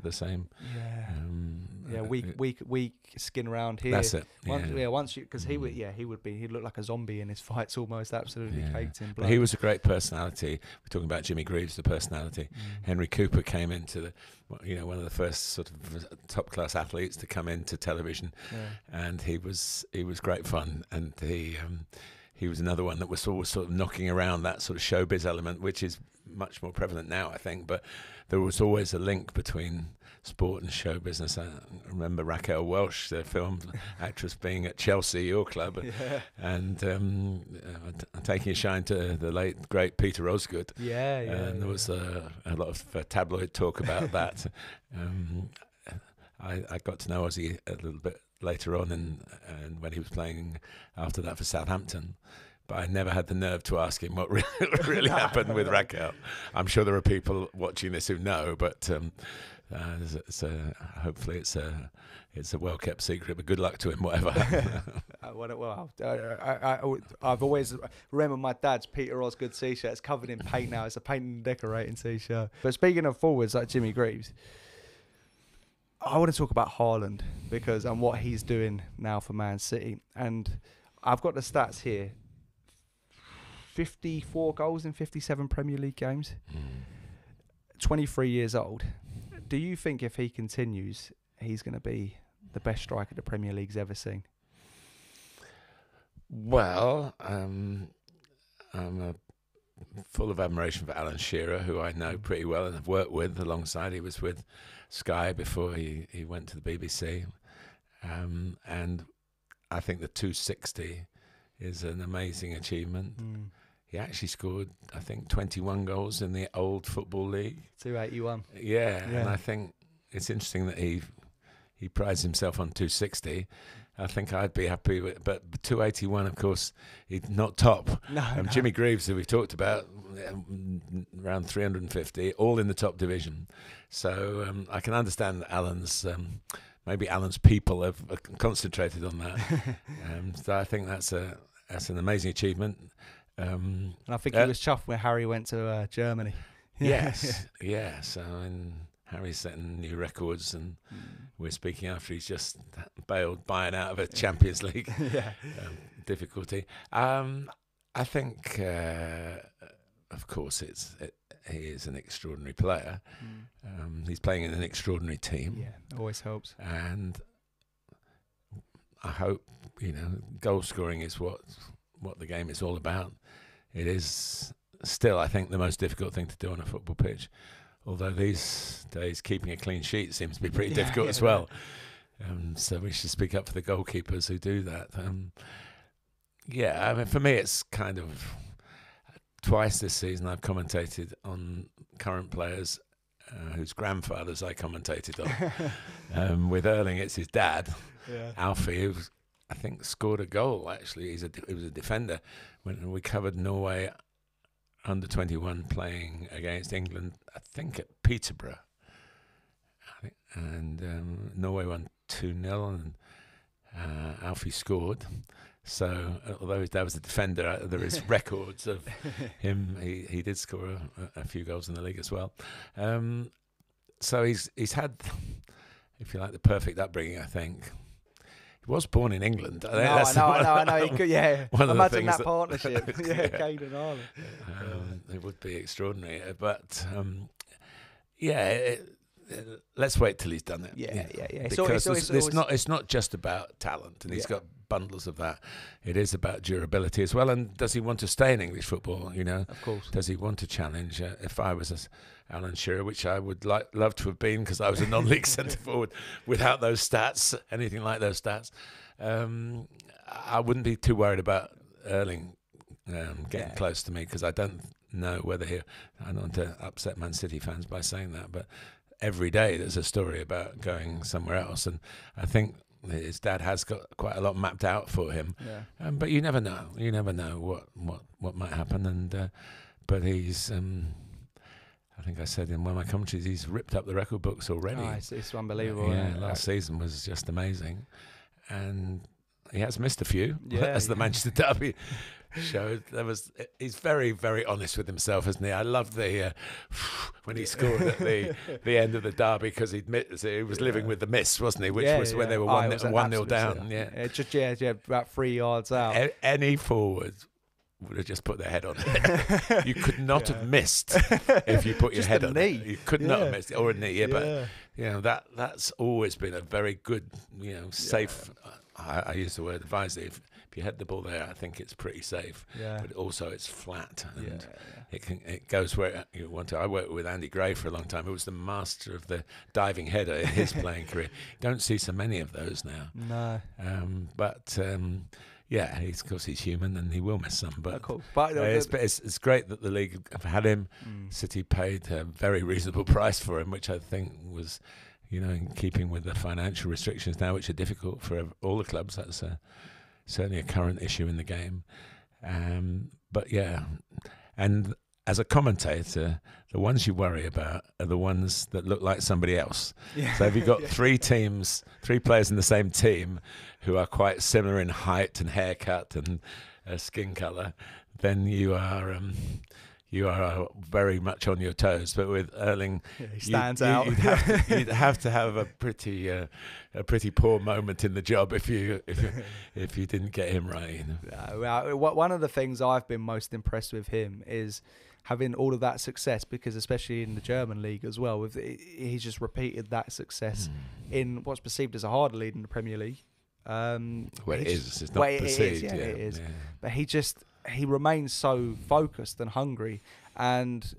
Speaker 2: weak skin around here.
Speaker 3: That's it.
Speaker 2: Once you, because he'd look like a zombie in his fights, almost absolutely caked in blood.
Speaker 3: But he was a great personality. We're talking about Jimmy Greaves, the personality. Henry Cooper came into one of the first sort of top class athletes to come into television, and he was great fun, and he was another one that was always sort of knocking around that sort of showbiz element, which is much more prevalent now, I think. But there was always a link between sport and show business. I remember Raquel Welch, the film actress, being at Chelsea, your club, and taking a shine to the late, great Peter Osgood. And there was a lot of tabloid talk about that. I got to know Ozzy a little bit later on, and when he was playing after that for Southampton. But I never had the nerve to ask him what really happened with Raquel. I'm sure there are people watching this who know, but hopefully it's a well-kept secret. But good luck to him, whatever happened.
Speaker 2: I've always remembered my dad's Peter Osgood t-shirt. It's covered in paint now. It's a paint and decorating t-shirt. But speaking of forwards like Jimmy Greaves, I want to talk about Haaland and what he's doing now for Man City. And I've got the stats here. 54 goals in 57 Premier League games. 23 years old. Do you think if he continues, he's going to be the best striker the Premier League's ever seen?
Speaker 3: Well, I'm full of admiration for Alan Shearer, who I know pretty well and have worked with alongside. He was with Sky before he went to the BBC. And I think the 260 is an amazing achievement. He actually scored, I think, 21 goals in the old Football League.
Speaker 2: 281.
Speaker 3: Yeah, and I think it's interesting that he prides himself on 260. I think I'd be happy with, but 281, of course, he's not top.
Speaker 2: No.
Speaker 3: Jimmy Greaves, who we've talked about, around 350, all in the top division. So I can understand that maybe Alan's people have concentrated on that. So I think that's an amazing achievement.
Speaker 2: And I think he was chuffed when Harry went to Germany.
Speaker 3: Yes. So Harry's setting new records, and we're speaking after he's just buying out of a Champions League difficulty. I think, of course, he is an extraordinary player. He's playing in an extraordinary team.
Speaker 2: Yeah, always helps.
Speaker 3: And I hope, goal scoring is what the game is all about. It is still, I think, the most difficult thing to do on a football pitch. Although these days keeping a clean sheet seems to be pretty difficult as well. So we should speak up for the goalkeepers who do that. I mean, for me, it's kind of twice this season I've commentated on current players whose grandfathers I commentated on. With Erling, it's his dad, Alfie, who I think scored a goal, actually. He was a defender when we covered Norway under 21 playing against England, I think at Peterborough. and Norway won 2-0, and Alfie scored. So although his dad was a defender, there is records of him. He did score a few goals in the league as well. So he's had, if you like, the perfect upbringing, I think. He was born in England.
Speaker 2: I know. He could, imagine that partnership.
Speaker 3: Kane
Speaker 2: and Ireland.
Speaker 3: It would be extraordinary. But let's wait till he's done it.
Speaker 2: Yeah.
Speaker 3: Because it's not just about talent, and he's got bundles of that. It is about durability as well. And does he want to stay in English football? You know,
Speaker 2: of course.
Speaker 3: Does he want to challenge? If I was Alan Shearer, which I would love to have been, because I was a non-league centre forward without those stats, anything like those stats, I wouldn't be too worried about Erling getting close to me, because I don't know whether I don't want to upset Man City fans by saying that, but every day there's a story about going somewhere else, and I think his dad has got quite a lot mapped out for him. But you never know. You never know what might happen. And but he's, I think I said in one of my commentaries, he's ripped up the record books already.
Speaker 2: Oh, it's unbelievable.
Speaker 3: Last season was just amazing, and he has missed a few, as the Manchester Derby showed. He's very, very honest with himself, isn't he? I love the when he scored at the end of the derby, because he was living with the miss, wasn't he? Which was when they were 1-0 down.
Speaker 2: About 3 yards out.
Speaker 3: Any forward would have just put their head on it. You could not have missed if you put your head on it. You could not have missed, or a knee. But that's always been a very good, safe. I use the word advisory. If you head the ball there, I think it's pretty safe. But also it's flat, and it goes where you want to. I worked with Andy Gray for a long time, who was the master of the diving header in his playing career. Don't see so many of those now.
Speaker 2: No.
Speaker 3: Of course he's human, and he will miss some. But,
Speaker 2: cool.
Speaker 3: It's great that the league have had him. City paid a very reasonable price for him, which I think was, in keeping with the financial restrictions now, which are difficult for all the clubs. That's certainly a current issue in the game. And as a commentator, the ones you worry about are the ones that look like somebody else. So if you've got three players in the same team who are quite similar in height and haircut and skin colour, then you are very much on your toes. But with Erling,
Speaker 2: he stands out.
Speaker 3: You'd have to have a pretty poor moment in the job if you didn't get him right.
Speaker 2: One of the things I've been most impressed with him is having all of that success, because especially in the German league as well, he's just repeated that success in what's perceived as a harder league in the Premier League.
Speaker 3: It is. It's not perceived.
Speaker 2: It is. But he remains so focused and hungry, and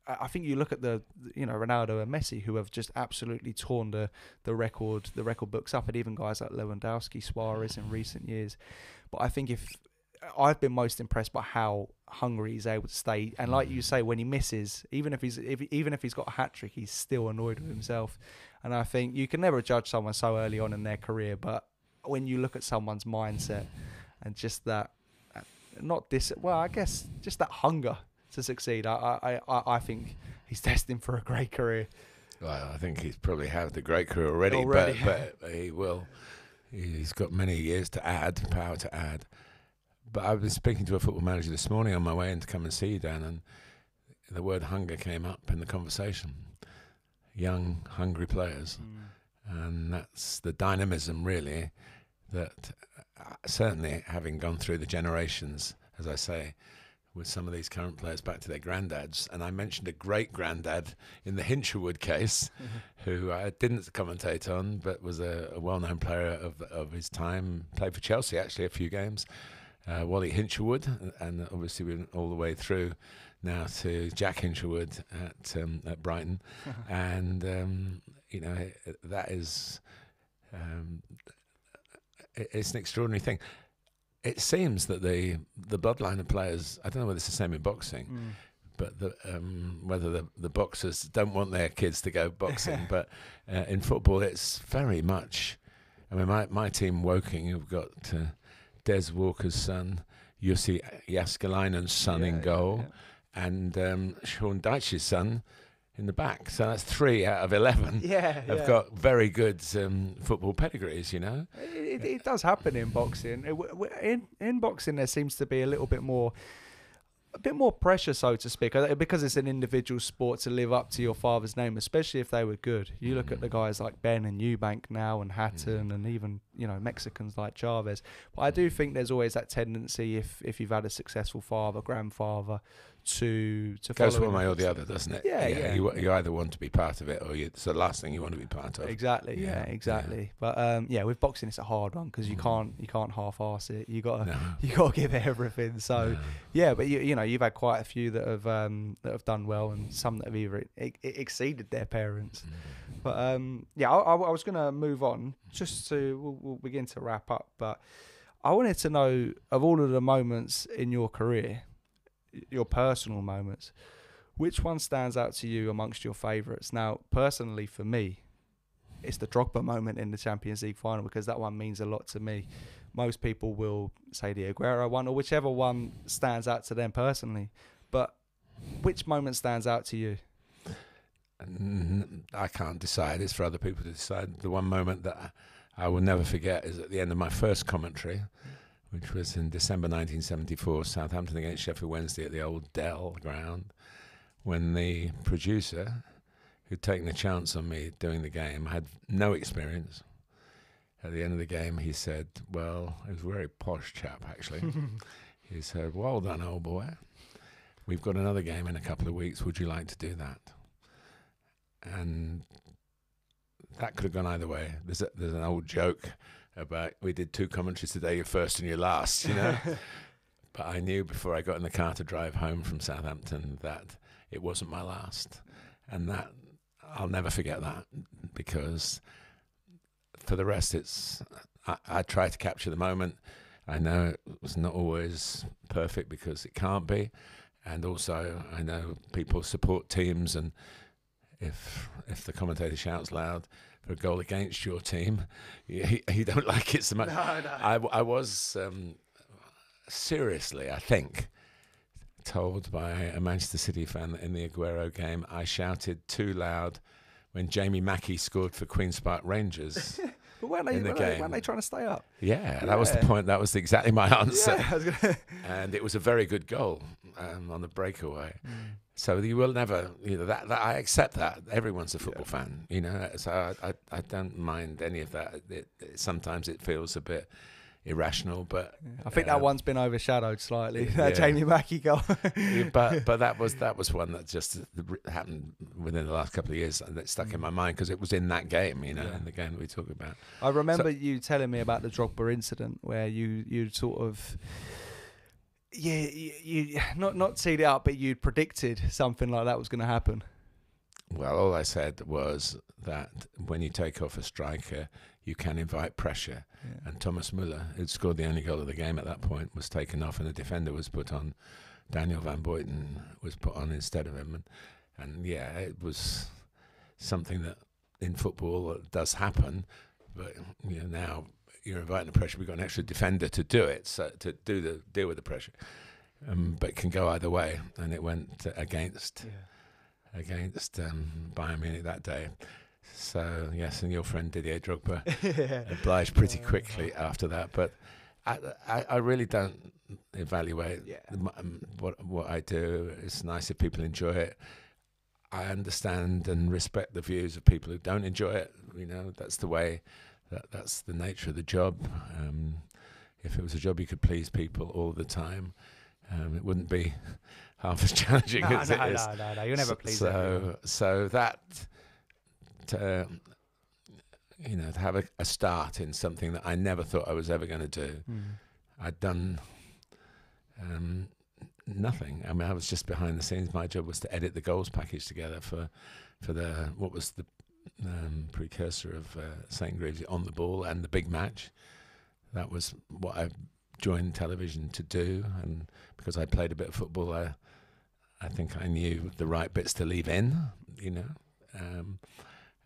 Speaker 2: I think you look at the Ronaldo and Messi, who have just absolutely torn the record books up, and even guys like Lewandowski, Suarez in recent years. But I think I've been most impressed by how hungry he's able to stay, and like you say, when he misses, even if he's got a hat trick, he's still annoyed with himself. And I think you can never judge someone so early on in their career, but when you look at someone's mindset and just that, I guess just that hunger to succeed, I think he's destined for a great career.
Speaker 3: Well, I think he's probably had a great career already. But he will. He's got many years to add, power to add. But I was speaking to a football manager this morning on my way in to come and see you, Dan, and the word hunger came up in the conversation. Young, hungry players. And that's the dynamism, really, that certainly having gone through the generations, as I say, with some of these current players back to their granddads. And I mentioned a great-granddad in the Hinshelwood case, who I didn't commentate on, but was a well-known player of his time, played for Chelsea, actually, a few games. Wally Hinshelwood, and obviously we're all the way through now to Jack Hinshelwood at Brighton, and that is it's an extraordinary thing. It seems that the bloodline of players, I don't know whether it's the same in boxing, but whether the boxers don't want their kids to go boxing, but in football it's very much. I mean, my team Woking, you've got Des Walker's son, Jussi Jaskelainen's son in goal, and Sean Dyche's son, in the back. So that's 3 out of 11 have got very good football pedigrees, you know.
Speaker 2: It does happen in boxing. In boxing, there seems to be a bit more pressure, so to speak, because it's an individual sport to live up to your father's name, especially if they were good. You look at the guys like Ben and Eubank now, and Hatton, and even Mexicans like Chavez. But I do think there's always that tendency, if you've had a successful father, grandfather, to
Speaker 3: goes
Speaker 2: follow
Speaker 3: one way or the other, doesn't it?
Speaker 2: Yeah.
Speaker 3: You either want to be part of it, or it's the last thing you want to be part of.
Speaker 2: Exactly. Yeah, exactly. But with boxing, it's a hard one because you can't half-arse it. You got to give it everything. So but you've had quite a few that have done well, and some that have either exceeded their parents. But I was going to move on just to we'll begin to wrap up. But I wanted to know, of all of the moments in your career, your personal moments, which one stands out to you amongst your favourites? Now, personally, for me, it's the Drogba moment in the Champions League final, because that one means a lot to me. Most people will say the Aguero one, or whichever one stands out to them personally. But which moment stands out to you?
Speaker 3: I can't decide. It's for other people to decide. The one moment that I will never forget is at the end of my first commentary, which was in December 1974, Southampton against Sheffield Wednesday at the old Dell ground, when the producer, who'd taken a chance on me doing the game, had no experience. At the end of the game, he said, well, he was a very posh chap, actually. He said, well done, old boy. We've got another game in a couple of weeks. Would you like to do that? And that could have gone either way. There's an old joke about, we did 2 commentaries today, your first and your last, you know. But I knew before I got in the car to drive home from Southampton that it wasn't my last. And that, I'll never forget that, because for the rest, I try to capture the moment. I know it was not always perfect, because it can't be. And also, I know people support teams, and if the commentator shouts loud for a goal against your team, you don't like it so much.
Speaker 2: No.
Speaker 3: I was seriously, I think, told by a Manchester City fan that in the Aguero game I shouted too loud when Jamie Mackie scored for Queen's Park Rangers.
Speaker 2: But weren't they trying to stay up?
Speaker 3: Yeah, that was the point. That was exactly my answer.
Speaker 2: Yeah,
Speaker 3: and it was a very good goal on the breakaway. So you will never, that I accept that. Everyone's a football fan, so I don't mind any of that. Sometimes it feels a bit irrational, but
Speaker 2: I think that one's been overshadowed slightly. That Jamie Mackie goal.
Speaker 3: but that was one that just happened within the last couple of years, and that stuck in my mind because it was in that game, in the game that we talk about.
Speaker 2: I remember you telling me about the Drogba incident where you sort of. Yeah, you not teed it up, but you predicted something like that was going to happen.
Speaker 3: Well, all I said was that when you take off a striker, you can invite pressure. Yeah. And Thomas Muller, who'd scored the only goal of the game at that point, was taken off, and a defender was put on. Daniel Van Buiten was put on instead of him. And it was something that in football does happen. But now you're inviting the pressure. We've got an extra defender to do it, so to deal with the pressure. But it can go either way, and it went against Bayern Munich that day. So yes, and your friend Didier Drogba obliged pretty quickly after that. But I really don't evaluate what I do. It's nice if people enjoy it. I understand and respect the views of people who don't enjoy it. That's the way. That's the nature of the job. If it was a job you could please people all the time, it wouldn't be half as challenging as it is.
Speaker 2: No, you'll never please everyone.
Speaker 3: So that, to have a start in something that I never thought I was ever going to do. I'd done nothing. I mean, I was just behind the scenes. My job was to edit the goals package together for what was the precursor of St. Greaves, On the Ball and The Big Match. That was what I joined television to do, and because I played a bit of football, I think I knew the right bits to leave in,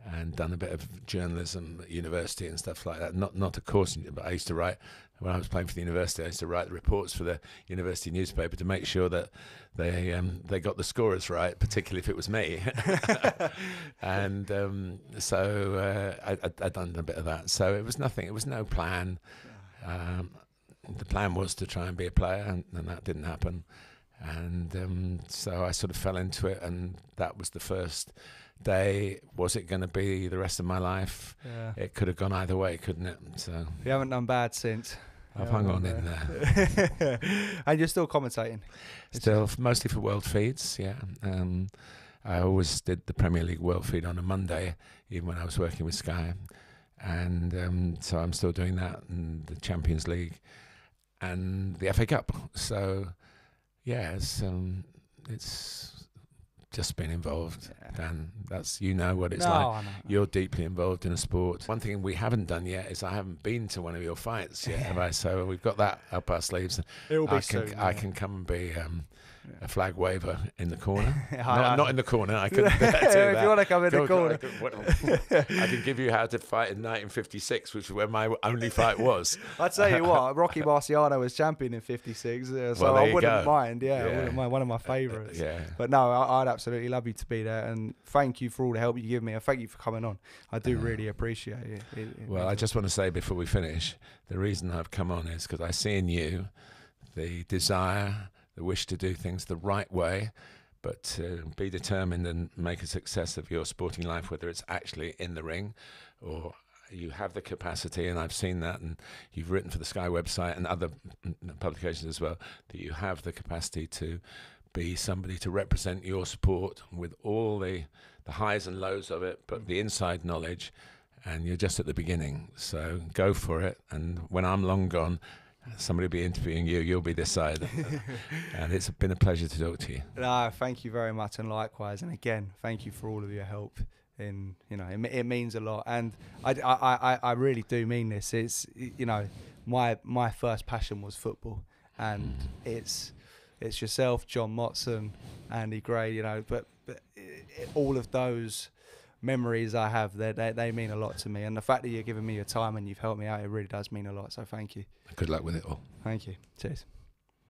Speaker 3: and done a bit of journalism at university and stuff like that. Not a course, but I used to write, when I was playing for the university, I used to write the reports for the university newspaper to make sure that they got the scorers right, particularly if it was me. And so I'd done a bit of that. So it was nothing. It was no plan. The plan was to try and be a player, and that didn't happen. And so I sort of fell into it, and that was the first day. Was it going to be the rest of my life?
Speaker 2: Yeah.
Speaker 3: It could have gone either way, couldn't it? So
Speaker 2: You haven't done bad since.
Speaker 3: I've hung on in there.
Speaker 2: And you're still commentating?
Speaker 3: Still, mostly for World Feeds, yeah. I always did the Premier League World Feed on a Monday, even when I was working with Sky. And so I'm still doing that, and the Champions League and the FA Cup. So, yeah, it's just been involved, Dan. That's, you know what it's like.
Speaker 2: I know.
Speaker 3: You're deeply involved in a sport. One thing we haven't done yet is I haven't been to one of your fights yet, have I? So we've got that up our sleeves.
Speaker 2: It will be soon.
Speaker 3: I can come and be a flag waver in the corner. Not in the corner. I couldn't do that.
Speaker 2: If you want to come in the corner.
Speaker 3: I can give you how to fight in 1956, which is where my only fight was.
Speaker 2: I'd tell you what, Rocky Marciano was champion in 56, so I wouldn't mind. I wouldn't mind. One of my favourites. But no, I'd absolutely love you to be there, and thank you for all the help you give me, and thank you for coming on. I do really appreciate it.
Speaker 3: Well, I just want to say before we finish, the reason I've come on is because I see in you the desire, the wish to do things the right way, but to be determined and make a success of your sporting life, whether it's actually in the ring or you have the capacity, and I've seen that, and you've written for the Sky website and other publications as well, that you have the capacity to be somebody to represent your sport with all the highs and lows of it, but the inside knowledge, and you're just at the beginning. So go for it, and when I'm long gone, somebody will be interviewing you, you'll be this side. And it's been a pleasure to talk to you.
Speaker 2: No, thank you very much, and likewise. And again, thank you for all of your help. It means a lot, and I really do mean this. It's, my first passion was football, and it's yourself, John Motson, Andy Gray, but all of those memories I have, they mean a lot to me, and the fact that you're giving me your time and you've helped me out, it really does mean a lot. So thank you.
Speaker 3: Good luck with it all.
Speaker 2: Thank you. Cheers.